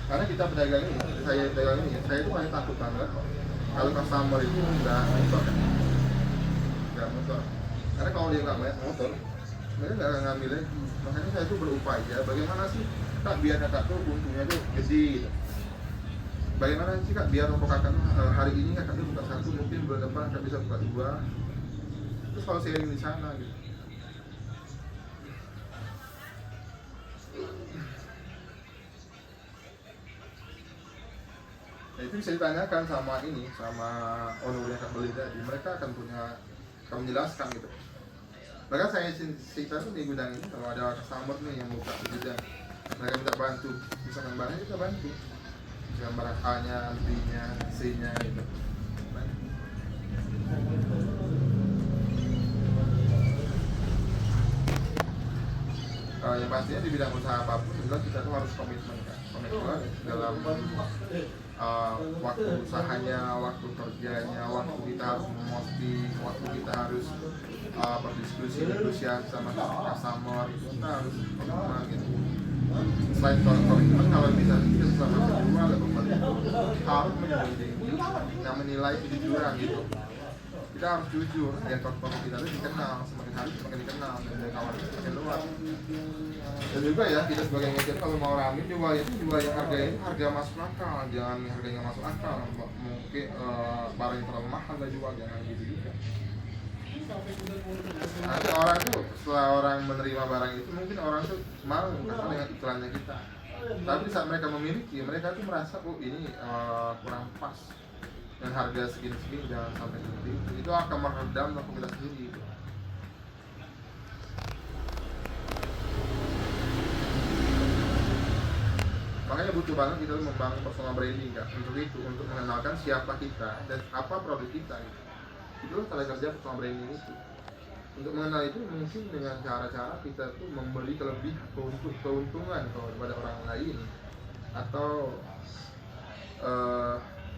Karena kita pedagang ini, saya itu paling takut banget kalau customer itu nggak motor. Karena kalau dia nggak banyak motor, mereka nggak akan ngambil lagi. Makanya saya itu berupaya bagaimana sih kak biar kakak tuh untungnya tuh gede gitu. Bagaimana sih kak biar untuk kakak hari ini kakak tuh buka satu, mungkin bulan depan kakak bisa buka dua. Terus kalau sharing di sana gitu. Nah, itu bisa ditanyakan sama owner yang kakak beli tadi. Mereka akan menjelaskan gitu. Bahkan saya cerita tuh di gudang ini kalau ada customer nih yang buka di gudang, mereka minta bantu, misalkan barangnya kita bantu, misalkan barang A nya, B nya, C nya gitu. Yang pastinya di bidang usaha apapun juga kita tuh harus komitmen kan, dalam waktu usahanya, waktu kerjanya, waktu kita harus memposting, waktu kita harus berdiskusi sama customer, itu kita harus komitmen gitu. Selain komitmen, kalau bisa kita sama penjual atau pembeli harus menilai kejujuran gitu. Kita harus jujur, ya toko kita itu dikenal, semakin hari semakin dikenal, dan kawan kita semakin luas. Dan juga ya, kita sebagai manajer kalau mau rame jual yang harganya itu harga masuk akal, jangan harganya masuk akal. Mungkin barang yang terlalu mahal lah jual, jangan gitu juga. Nanti orang tuh setelah orang menerima barang itu mungkin orang tuh mau karena dengan iklannya kita. Tapi saat mereka memiliki, mereka tuh merasa ini kurang pas. Dan harga segini jangan sampai seperti itu akan meredam toko kita sendiri gitu. Makanya butuh banget kita membangun personal branding kak. Untuk mengenalkan siapa kita dan apa produk kita gitu. Itu cara kerja personal branding itu. Untuk mengenal itu mungkin dengan cara-cara kita tuh memberi keuntungan kepada orang lain, atau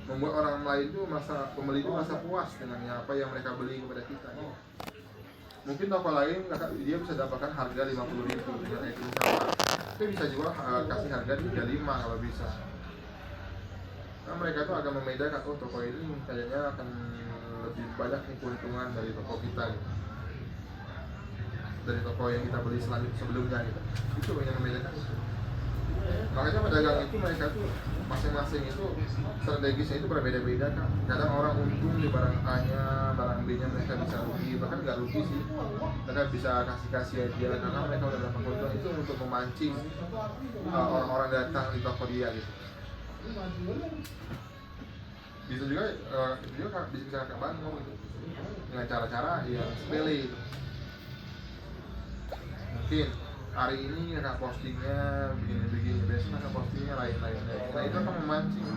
membuat orang lain itu pembeli itu merasa puas dengan apa yang mereka beli kepada kita. Mungkin toko lain dia bisa dapatkan harga 50.000 dengan item sama, tapi bisa juga kasih harga 35 kalau bisa. Karena mereka tuh akan membedakan, toko ini kayaknya akan lebih banyak nih keuntungan dari toko kita gitu, dari toko yang kita beli sebelumnya gitu. Itu yang membedakan itu. Makanya pedagang itu mereka tuh masing-masing itu strategisnya itu berbeda-beda kan. Kadang orang untung di barang A nya, barang B nya mereka bisa rugi, bahkan nggak rugi sih, mereka bisa kasih aja karena mereka udah dapat keuntungan itu untuk memancing orang-orang datang di toko dia gitu. Bisa juga bisa kakak bantu gitu dengan cara-cara yang sepele gitu. Mungkin hari ini kakak postingnya begini, besok kakak postingnya lain-lain. Nah itu akan memancing,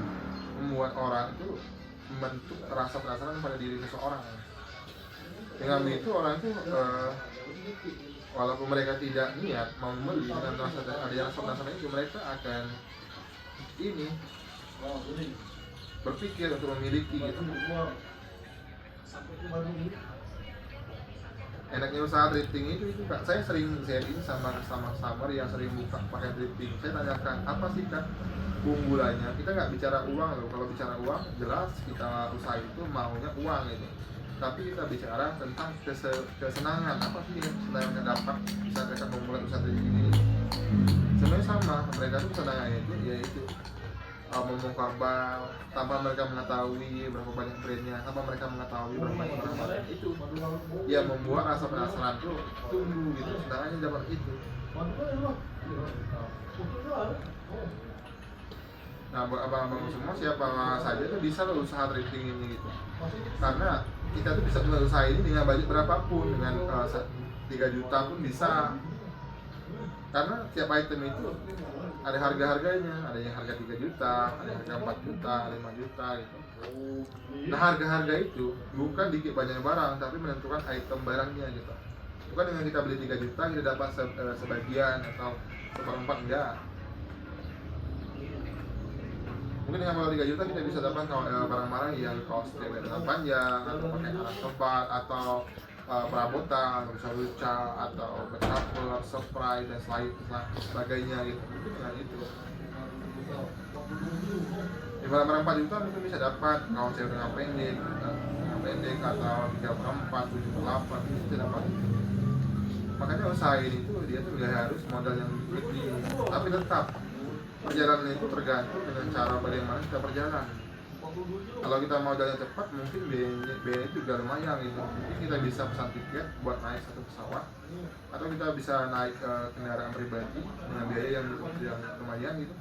membuat orang itu membentuk rasa penasaran pada diri seseorang. Dengan itu orang itu walaupun mereka tidak niat mau membeli, dengan rasa penasaran itu mereka akan berpikir untuk memiliki gitu. enaknya usaha thrifting itu Kak, saya sering sharing sama customer yang sering buka pakai thrifting. Saya tanyakan, apa sih Kak keunggulannya? Kita nggak bicara uang loh, kalau bicara uang jelas kita usaha itu maunya uang gitu. Tapi kita bicara tentang kesenangan, apa sih yang kesenangan dapat saat mereka memulai usaha thrifting ini. Sebenarnya sama, mereka tuh kesenangannya itu yaitu membongkar bal tanpa mereka mengetahui berapa banyak brandnya, tanpa mereka mengetahui berapa banyak barang itu, ya membuat rasa penasaran tuh tumbuh gitu, sedangkan dapat itu. Nah, buat abang-abang semua, siapa saja tuh bisa loh usaha thrifting ini gitu, karena kita tuh bisa mulai usaha ini dengan budget berapapun, dengan 3 juta pun bisa, karena tiap item itu ada harga-harganya, ada yang harga 3 juta, ada yang harga 4 juta, 5 juta gitu. Nah, harga-harga itu bukan dikit banyak barang, tapi menentukan item barangnya gitu. Bukan dengan kita beli 3 juta kita dapat sebagian atau seperempat, enggak. Mungkin dengan modal 3 juta kita bisa dapat barang-barang yang kaos cewek dengan panjang, atau pakai alas sobat, atau perabotan, luca-luca, atau bestseller, surprise dan sebagainya gitu. Mungkin dengan itu. Di barang-barang 4 juta mungkin bisa dapat kaos cewek dengan pendek atau 3/4, 7/8 bisa dapat. Makanya usaha ini tuh dia tuh nggak harus modal yang gede, tapi tetap perjalanan itu tergantung dengan cara bagaimana kita berjalan. Kalau kita mau jalan cepat, mungkin biayanya juga lumayan gitu. Mungkin kita bisa pesan tiket buat naik satu pesawat, atau kita bisa naik kendaraan pribadi dengan biaya yang lumayan gitu.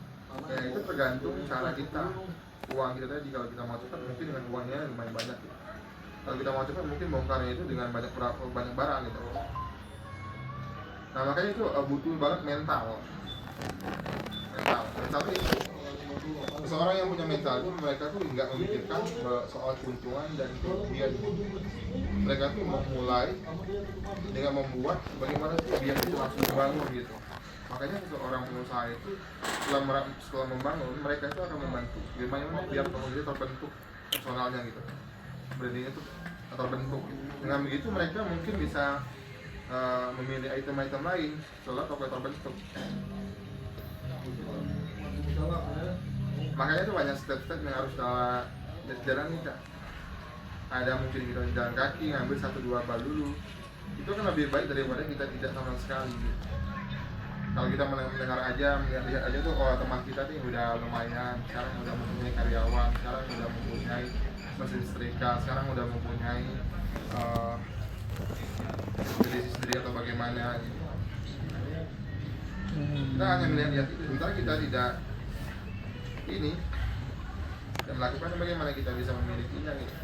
Ya itu tergantung cara kita, uang kita tadi. Kalau kita mau cepat, mungkin dengan uangnya lumayan banyak gitu. Kalau kita mau cepat, mungkin bongkarnya itu dengan banyak barang gitu. Nah, makanya itu butuh banget mental itu. Seseorang yang punya mental itu, mereka tuh nggak memikirkan soal keuntungan dan kerugian. Mereka tuh memulai dengan membuat bagaimana sih biar itu langsung dibangun gitu. Makanya seseorang pengusaha itu setelah membangun, mereka itu akan membantu bagaimana biar pengusaha terbentuk personalnya gitu, brandingnya tuh terbentuk gitu. Dengan begitu mereka mungkin bisa memilih item-item lain setelah toko terbentuk. Makanya itu banyak step-step yang harus kita jalani Kak. Ada mungkin kita jalan kaki, ngambil 1-2 bal dulu. Itu kan lebih baik daripada kita tidak sama sekali gitu. Kalau kita mendengar aja, melihat aja tuh, oh teman kita nih udah lumayan, sekarang udah mempunyai karyawan, sekarang udah mempunyai mesin setrika, sekarang udah mempunyai sendiri atau bagaimana gitu. Kita hanya melihat itu, sementara kita tidak ini dan melakukan bagaimana kita bisa memilikinya gitu.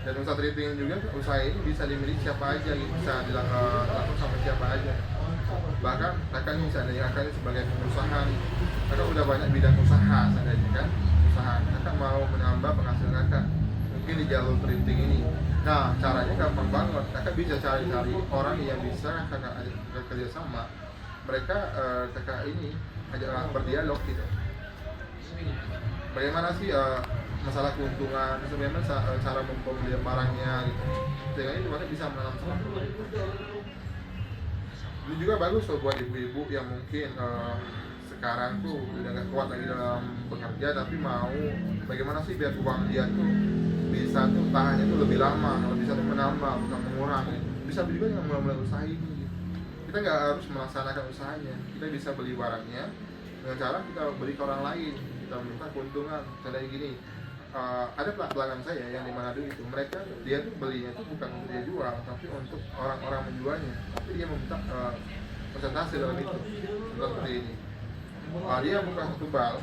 Dan usaha thrifting juga, usaha ini bisa dimiliki siapa aja gitu, bisa dilakukan sama siapa aja. Bahkan kakak bisa dijadikan sebagai pengusaha, kakak udah banyak bidang usaha seandainya kan, usaha kakak mau menambah penghasilan kakak mungkin di jalur thrifting ini. Nah, caranya gampang banget, kakak bisa cari orang yang bisa kakak ajak kerja sama. Mereka kakak ini ajak berdialog gitu. Bagaimana sih masalah keuntungan, bagaimana cara pembelian barangnya gitu. Sehingga itu mereka bisa menanam sesuatu. Itu juga bagus loh buat ibu-ibu yang mungkin sekarang tuh udah gak kuat lagi dalam bekerja, tapi mau bagaimana sih biar uang dia tuh bisa tuh tahannya tuh lebih lama, kalau bisa tuh menambah bukan mengurang gitu. Bisa juga dengan mulai usaha ini gitu. Kita nggak harus melaksanakan usahanya, kita bisa beli barangnya dengan cara kita beli ke orang lain, kita minta keuntungan. Contohnya gini, ada pelanggan saya yang di Manado itu, dia tuh belinya tuh bukan untuk dia jual, tapi untuk orang-orang menjualnya, tapi dia meminta persentase dalam itu. Contoh seperti ini, dia buka 1 bal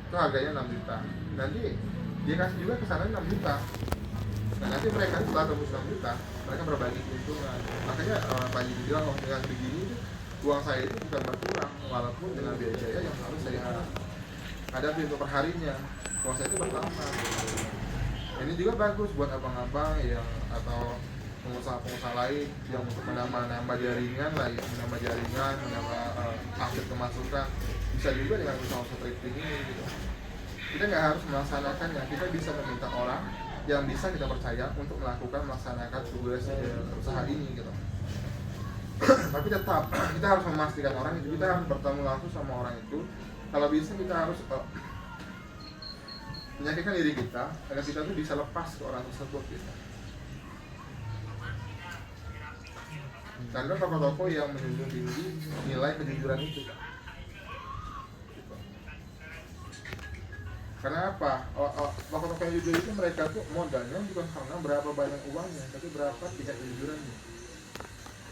itu harganya 6 juta, nanti dia kasih juga ke sana 6 juta. Nah, nanti mereka setelah tembus 6 juta, mereka berbagi keuntungan. Makanya Pak Haji bilang, oh, dengan begini uang saya itu bukan berkurang, walaupun dengan biaya yang harus saya hadapi untuk perharinya, uang saya itu bertambah. Ini juga bagus buat abang-abang yang atau pengusaha-pengusaha lain yang untuk menambah jaringan lah, ya, menambah aset kemasukan. Bisa juga dengan usaha thrifting ini gitu. Kita nggak harus melaksanakannya, kita bisa meminta orang yang bisa kita percaya untuk melaksanakan tugas usaha ini gitu. Tapi tetap kita harus memastikan orang itu, kita harus bertemu langsung sama orang itu. Kalau bisa kita harus meyakinkan diri kita agar kita tuh bisa lepas ke orang tersebut gitu. Karena tokoh-tokoh yang menjunjung tinggi nilai kejujuran itu. Karena apa? Tokoh-tokoh yang jujur itu mereka tuh modalnya bukan karena berapa banyak uangnya, tapi berapa tingkat kejujurannya.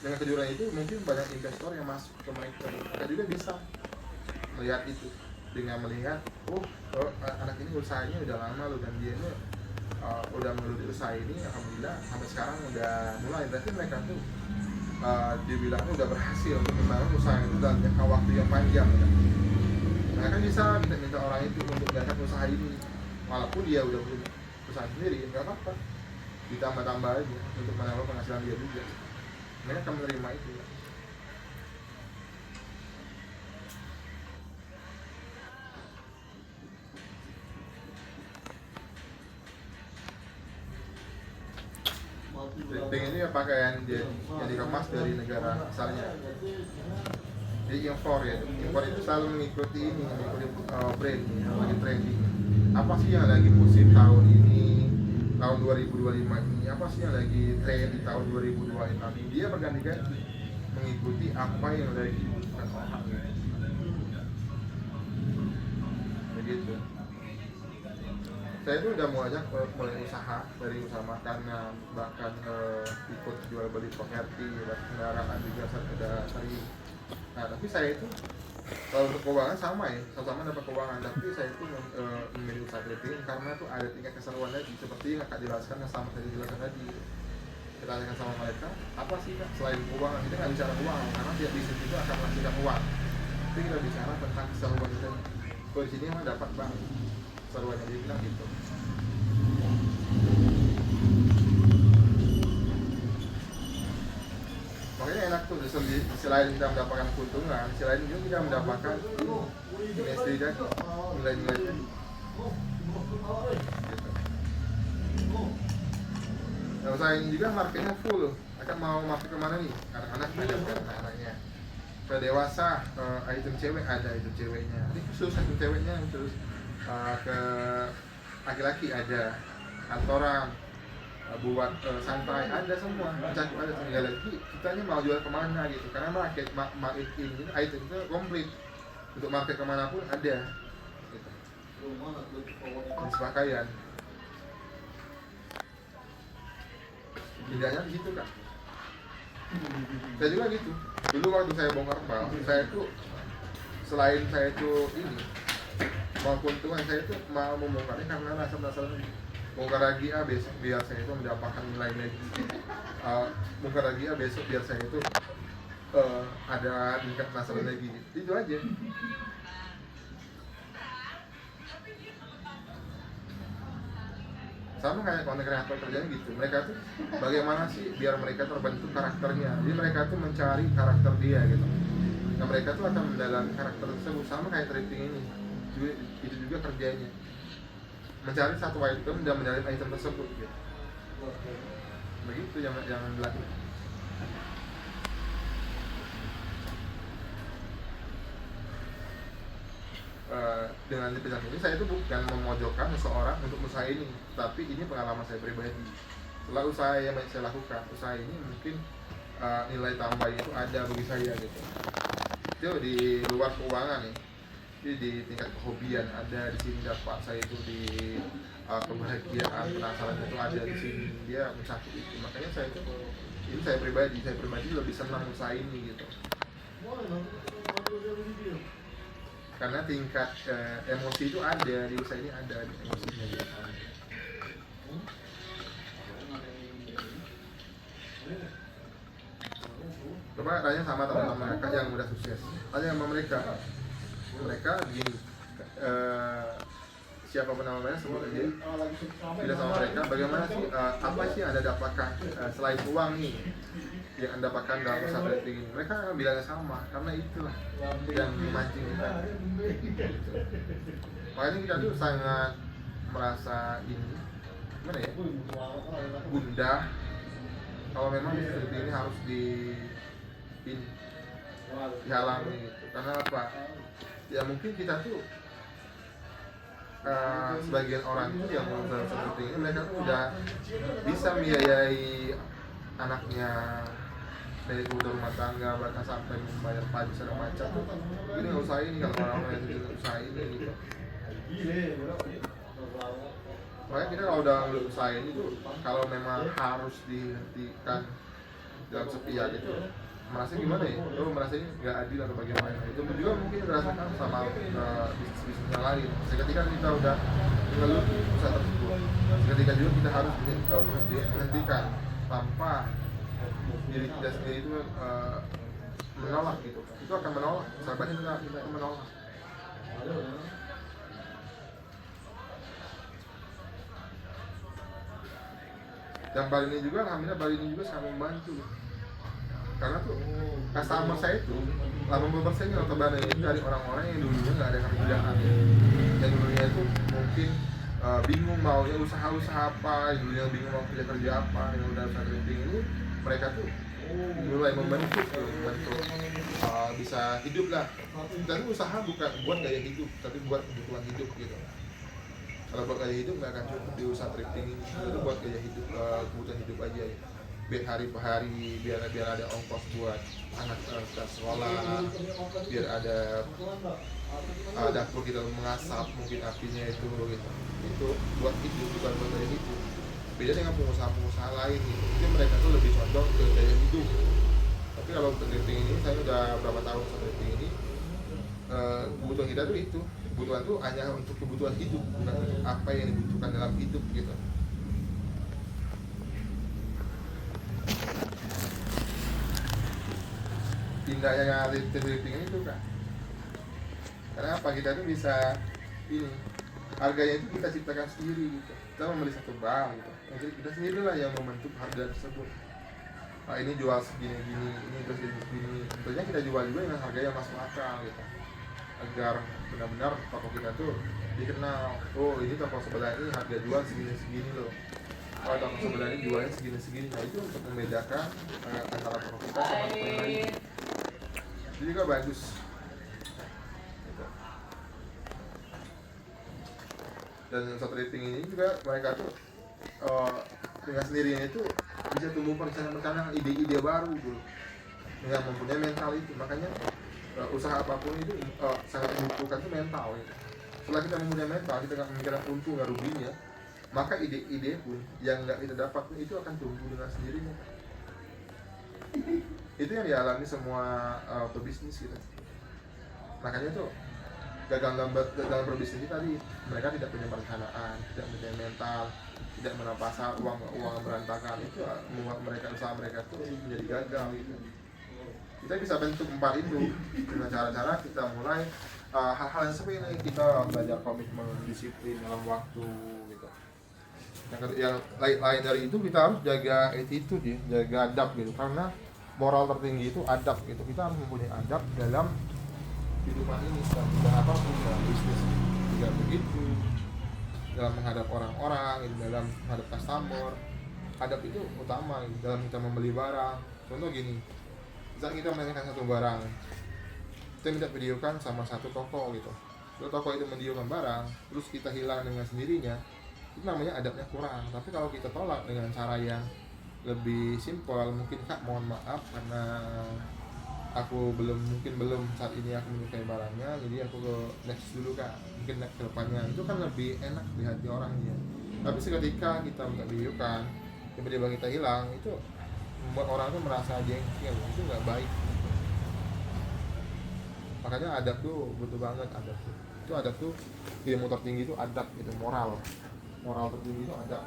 Dengan kejujuran itu mungkin banyak investor yang masuk ke mereka. Mereka juga bisa melihat itu dengan melihat, anak ini usahanya udah lama loh, dan dia ini udah menggeluti usaha ini, alhamdulillah sampai sekarang udah mulai. Berarti mereka tuh dibilangnya udah berhasil untuk membangun usaha itu dalam jangka waktu yang panjang ya. Mereka bisa minta orang itu untuk menjalankan usaha ini walaupun dia udah punya usaha sendiri, nggak apa-apa, ditambah-tambah aja untuk menambah penghasilan dia juga. Mereka akan menerima itu ya. Dengan ini pakaian yang dikemas dari negara asalnya. Jadi impor ya, impor itu selalu mengikuti ini, mengikuti brand yang lagi trending. Apa sih yang lagi musim tahun ini, tahun 2025 ini, apa sih yang lagi tren di tahun 2026 ini, dia berganti-ganti mengikuti apa yang lagi dibutuhkan orang. Begitu. Saya itu udah mulai usaha, dari usaha makanan, bahkan ikut jual beli properti, dan kendaraan juga ada sering. Nah, tapi saya itu kalau untuk keuangan sama ya, sama-sama dapat keuangan, tapi saya itu memilih usaha trading karena tuh ada tingkat keseruan lagi, seperti yang kakak jelaskan, yang sama saya jelaskan tadi. Kita tanyakan sama mereka, apa sih kak selain keuangan? Kita nggak bicara uang, karena tiap bisnis itu akan menghasilkan uang. Tapi kita bicara tentang keseruan kita. Kalau di sini emang dapat bang keseruannya, dia bilang gitu. Makanya enak tuh, selain kita mendapatkan keuntungan, selain juga kita mendapatkan industri dan nilai-nilai tadi. Gitu. Nah, usaha ini juga marketnya full. Akan mau masuk kemana nih? Anak-anak ada bukan anak-anaknya. Ke dewasa, item cewek ada item ceweknya. Ini khusus item ceweknya terus ke laki-laki ada, kantoran, buat santai ada semua, mencakup ada. Tinggal lagi kita ini mau jual kemana gitu, karena market ini item itu komplit untuk market kemana pun ada gitu. Jenis pakaian tidaknya di situ kak. Saya juga gitu dulu waktu saya bongkar bal, saya tuh selain saya tuh ini mau keuntungan, saya tuh mau membongkarnya karena rasa penasaran. Bongkar lagi besok biar saya itu mendapatkan nilai lagi. Bongkar lagi besok biar saya itu ada tingkat penasaran lagi. Itu aja. Sama kayak konten kreator kerjanya gitu. Mereka tuh bagaimana sih biar mereka terbentuk karakternya. Jadi mereka tuh mencari karakter dia gitu. Nah mereka tuh akan mendalami karakter tersebut, sama kayak trading ini. Itu juga kerjanya, mencari satu item dan mencari item tersebut gitu. Begitu yang dilakukan. Dengan episode ini saya itu bukan memojokkan seseorang untuk usaha ini, tapi ini pengalaman saya pribadi. Setelah usaha yang saya lakukan, usaha ini mungkin nilai tambahnya itu ada bagi saya gitu. Itu di luar keuangan nih. Jadi di tingkat kehobian ada di sini, dapat saya itu di kebahagiaan, penasaran itu ada di sini, dia mencakup itu. Makanya saya itu, ini saya pribadi lebih senang usaha ini gitu. Karena tingkat emosi itu ada di usaha ini, ada di emosinya gitu. Coba tanya sama teman-teman mereka yang udah sukses, tanya sama mereka gini, siapapun nama mereka sebut aja, tidak sama mereka, bagaimana sih, apa sih yang Anda dapatkan selain uang nih yang Anda dapatkan dalam usaha trading ini? Mereka akan bilangnya sama, karena itulah yang memancing kita gitu. Makanya kita tuh sangat merasa ini gimana ya, bunda kalau memang seperti ini harus dihalangi gitu. Karena apa? Ya mungkin kita tuh sebagian orang itu yang berusaha seperti ini, mereka tuh udah bisa membiayai anaknya dari kebutuhan rumah tangga, bahkan sampai membayar pajak segala macam. Ini nggak usah ini, kalau orang-orang yang tidak usaha ini gitu. Makanya kita kalau udah usaha ini tuh, kalau memang harus dihentikan dalam sepihak itu, merasa gimana ya? Lo merasa ini nggak adil atau bagaimana? Itu juga mungkin dirasakan sama bisnis-bisnis yang lain. Ketika kita udah mengeluh usaha tersebut, ketika juga kita harus menghentikan tanpa diri kita sendiri itu menolak gitu. Itu akan menolak. Sahabatnya kita menolak. Yang Bali ini juga, alhamdulillah Bali ini juga sangat membantu. Karena tuh customer saya itu 80% notabene itu dari orang-orang yang dulunya nggak ada kerjaan, yang dulunya itu mungkin bingung maunya usaha-usaha apa, yang dulunya bingung mau kerja apa, yang udah usaha trading ini mereka tuh mulai membentuk bisa hidup lah. Kita tuh usaha bukan buat gaya hidup, tapi buat kebutuhan hidup gitu. Kalau buat gaya hidup nggak akan cukup di usaha trading ini, itu buat gaya hidup, kebutuhan hidup aja ya. Biar hari per hari, biar ada ongkos buat anak kita sekolah, biar ada dapur kita mengasap mungkin apinya itu gitu. Itu buat hidup, bukan buat gaya hidup. Beda dengan pengusaha-pengusaha lain gitu. Mungkin mereka tuh lebih condong ke gaya hidup. Tapi kalau untuk trading ini, saya udah berapa tahun untuk trading ini, kebutuhan kita tuh itu, kebutuhan tuh hanya untuk kebutuhan hidup, bukan untuk apa yang dibutuhkan dalam hidup gitu. Indahnya trading ini tuh kan, karena apa, kita tuh bisa ini, harganya itu kita ciptakan sendiri gitu. Kita membeli satu barang gitu, jadi kita sendirilah yang membentuk harga tersebut. Nah, ini jual segini gini, ini terus segini. Tentunya kita jual juga dengan harga yang masuk akal gitu, agar benar-benar toko kita tuh dikenal. Oh, ini toko sebelah ini harga jual segini-segini loh. Oh, toko sebelah ini jualnya segini-segini. Nah, itu untuk membedakan antara toko kita sama toko yang lain. Jadi juga bagus. Gitu. Dan satu rating ini juga mereka tuh dengan sendirinya itu bisa tumbuh perencanaan ide-ide baru dulu dengan mempunyai mental itu. Makanya usaha apapun itu sangat membutuhkan itu mental gitu. Setelah kita mempunyai mental, kita akan memikirkan untung dan ruginya, maka ide-ide pun yang nggak kita dapat pun itu akan tumbuh dengan sendirinya. Itu yang dialami semua pebisnis gitu. Makanya tuh gagal dalam berbisnis tadi, mereka tidak punya perencanaan, tidak punya mental, tidak menaruh pasar, uang berantakan, itu membuat mereka, usaha mereka tuh menjadi gagal gitu. Kita bisa bentuk 4 itu dengan cara-cara kita mulai hal-hal yang seperti ini. Kita belajar komitmen, disiplin dalam waktu gitu. Yang lain dari itu, kita harus jaga attitude ya, jaga adab gitu. Karena moral tertinggi itu adab gitu. Kita harus mempunyai adab dalam kehidupan ini, dan apapun dalam bisnis juga begitu, dalam menghadap orang-orang, dalam menghadap customer. Adab itu utama dalam kita membeli barang. Contoh gini, saat kita menanyakan satu barang, kita minta videokan sama satu toko gitu. Kalau toko itu menvideokan barang, terus kita hilang dengan sendirinya, itu namanya adabnya kurang. Tapi kalau kita tolak dengan cara yang lebih simpel, mungkin Kak mohon maaf karena aku belum saat ini aku menyukai barangnya, jadi aku ke next dulu Kak, mungkin next ke depannya, itu kan lebih enak di hati orangnya. Tapi seketika kita minta videokan, tiba-tiba kita hilang, itu membuat orang itu merasa jengkel, itu nggak baik. Makanya adab tuh butuh banget, adab tuh. Itu adab tuh, ilmu tertinggi itu adab gitu, moral tertinggi itu adab.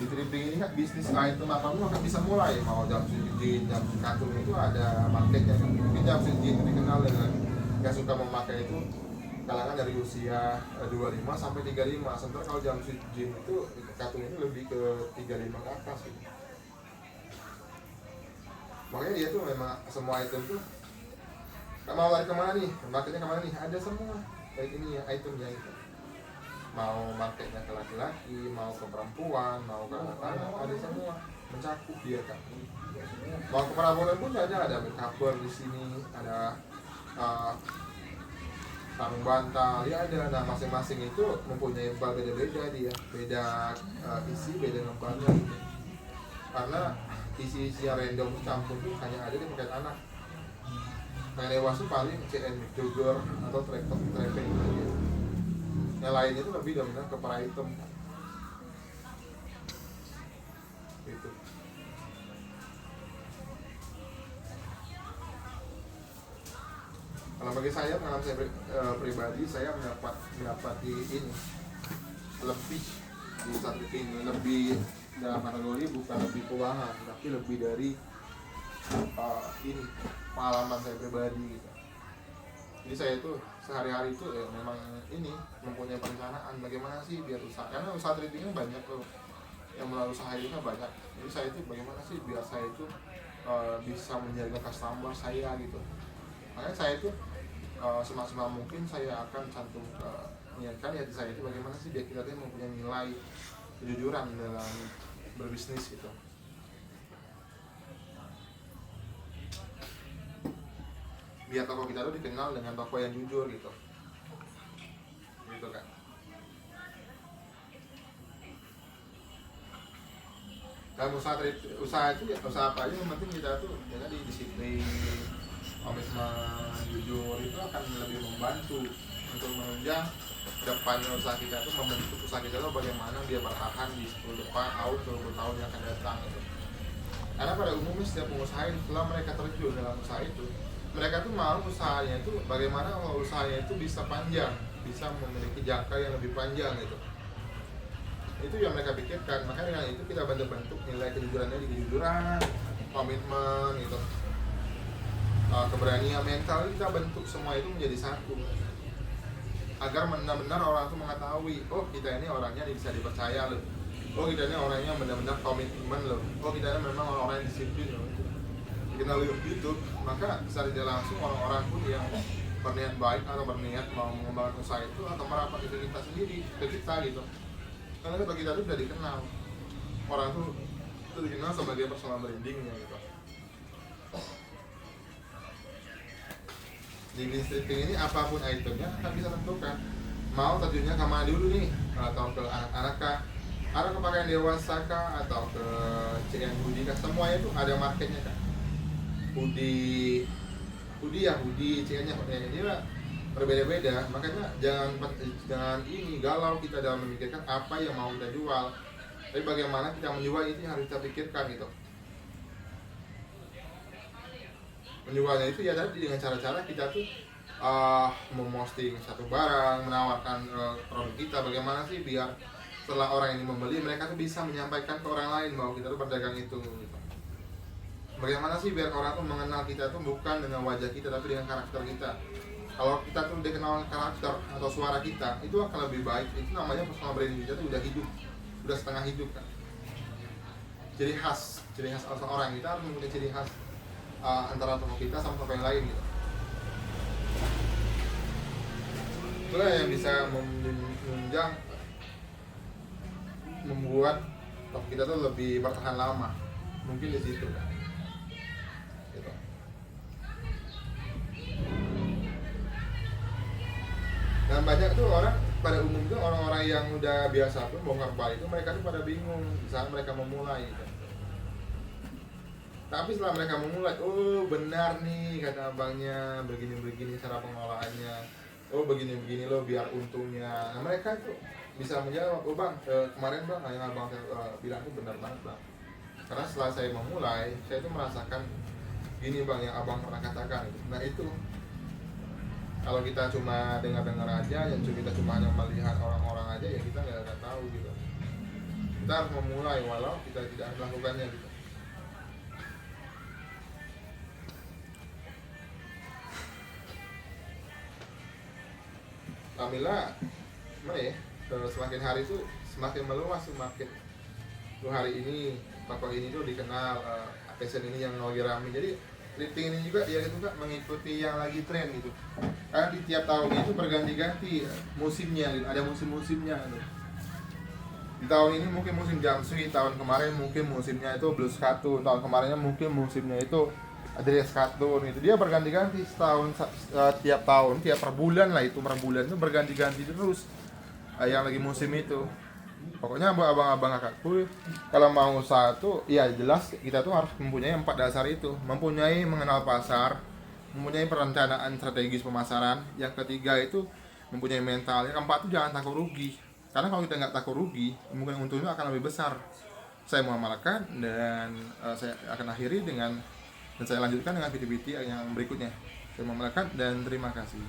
Di trading ini kan bisnis item apapun kan bisa mulai, mau jumpsuit jeans, jumpsuit kantung itu ada marketnya. Mungkin jumpsuit jeans itu dikenal dengan yang suka memakai itu kalangan dari usia 25 sampai 35. Sementara kalau jumpsuit jeans itu kantung itu lebih ke 35 ke atas gitu. Makanya dia tuh memang semua item tuh mau lari kemana nih, marketnya kemana nih, ada semua. ini ya itemnya itu, mau marketnya ke laki-laki, mau ke perempuan, mau ke anak-anak, ada semua mencakup dia kan. Mau ke perabotan pun ada cover di sini, ada sarung bantal, ya ada. Nah masing-masing itu mempunyai ngebal beda-beda dia, beda isi, beda ngebalnya gitu. Karena isi-isi yang random campur tuh hanya ada di paket anak. Yang dewasa paling CN jogger atau trapping aja. Yang lainnya itu lebih dominan ke para item gitu. Kalau bagi saya, pengalaman saya pribadi, saya mendapati ini lebih di satu ini, lebih dalam kategori bukan lebih keuangan, tapi lebih dari ini pengalaman saya pribadi gitu. Jadi saya itu sehari-hari itu memang ini mempunyai perencanaan bagaimana sih biar usaha, karena usaha trading banyak tuh yang melalui usaha ini banyak. Jadi saya itu bagaimana sih biar saya itu bisa menjaga customer saya gitu. Makanya saya itu semaksimal mungkin saya akan cantum niatkan ya di saya itu bagaimana sih biar kita mempunyai nilai kejujuran dalam berbisnis gitu. Biar toko kita tuh dikenal dengan toko yang jujur gitu kan. Dalam usaha itu ya usaha apa aja yang penting kita tuh ya tadi disiplin, komitmen, jujur, itu akan lebih membantu untuk menunjang depannya usaha kita tuh, membentuk usaha kita tuh bagaimana dia bertahan di 10 depan tahun, 20 tahun yang akan datang gitu. Karena pada umumnya setiap pengusaha setelah mereka terjun dalam usaha itu, mereka tuh mau usahanya itu bagaimana kalau usahanya itu bisa panjang, bisa memiliki jangka yang lebih panjang gitu. Itu yang mereka pikirkan. Makanya dengan itu kita bentuk nilai kejujurannya di kejujuran, komitmen gitu, keberanian mental, kita bentuk semua itu menjadi satu agar benar-benar orang itu mengetahui, oh kita ini orangnya bisa dipercaya loh, oh kita ini orangnya benar-benar komitmen loh, oh kita ini memang orang-orang yang disiplin loh. Kita lihat gitu, maka secara tidak langsung orang-orang pun yang berniat baik atau berniat mau mengembangkan usaha itu atau merapat ke kita sendiri, ke kita gitu. Karena bagi kita itu sudah dikenal, orang itu dikenal sebagai personal brandingnya gitu. Di bisnis stripping ini apapun itemnya kita bisa tentukan mau terjunnya ke mana dulu nih, atau ke anak-anak kah, atau ke pakaian dewasa kah, atau ke CN hoodie kah, semuanya itu ada marketnya kan. Hoodie CN-nya dia berbeda-beda, makanya jangan ini galau kita dalam memikirkan apa yang mau kita jual, tapi bagaimana kita menjual itu yang harus kita pikirkan gitu. Menjualnya itu ya tadi dengan cara-cara kita tuh memposting satu barang, menawarkan produk kita, bagaimana sih biar setelah orang ini membeli mereka tuh bisa menyampaikan ke orang lain bahwa kita tuh berdagang itu gitu. Bagaimana sih biar orang tuh mengenal kita tuh bukan dengan wajah kita tapi dengan karakter kita. Kalau kita tuh dikenal karakter atau suara kita, itu akan lebih baik. Itu namanya personal branding kita tuh udah hidup, udah setengah hidup kan. Ciri khas orang kita harus mempunyai ciri khas antara toko kita sama toko yang lain gitu. Itulah yang bisa menunjang, membuat toko kita tuh lebih bertahan lama. Mungkin di situ kan. Gitu. Dan banyak tuh orang pada umumnya orang-orang yang udah biasa pun bongkar balik itu mereka tuh pada bingung saat mereka memulai gitu. Tapi setelah mereka memulai, oh benar nih kata abangnya, begini-begini cara pengelolaannya, oh begini-begini loh biar untungnya. Nah mereka tuh bisa menjawab, oh bang, kemarin bang yang abang bilang tuh benar banget bang. Karena setelah saya memulai, saya tuh merasakan gini bang yang abang pernah katakan. Nah itu, kalau kita cuma dengar-dengar aja, yang kita cuma hanya melihat orang-orang aja, ya kita nggak akan tahu gitu. Kita harus memulai walau kita tidak melakukannya gitu. Alhamdulillah, semakin hari itu semakin meluas market. Tuh hari ini toko ini tuh dikenal, fashion ini yang lagi rame. Jadi Lifting ini juga ya itu Kak mengikuti yang lagi tren gitu. Karena di tiap tahun itu berganti-ganti musimnya, gitu. Ada musim-musimnya gitu. Di tahun ini mungkin musim Jamsui, tahun kemarin mungkin musimnya itu blues cartoon, tahun kemarinnya mungkin musimnya itu dress cartoon gitu. Dia berganti-ganti setahun tiap tahun, tiap per bulan lah, itu per bulan itu berganti-ganti terus yang lagi musim itu. Pokoknya buat abang-abang kakakku kalau mau usaha tuh ya jelas kita tuh harus mempunyai 4 dasar itu, mempunyai mengenal pasar, mempunyai perencanaan strategis pemasaran, yang ketiga itu mempunyai mental, yang keempat itu jangan takut rugi. Karena kalau kita nggak takut rugi, kemungkinan untungnya akan lebih besar. Saya Muhammad Lakan dan saya akan akhiri dengan dan saya lanjutkan dengan video-video yang berikutnya. Saya Muhammad Lakan dan terima kasih.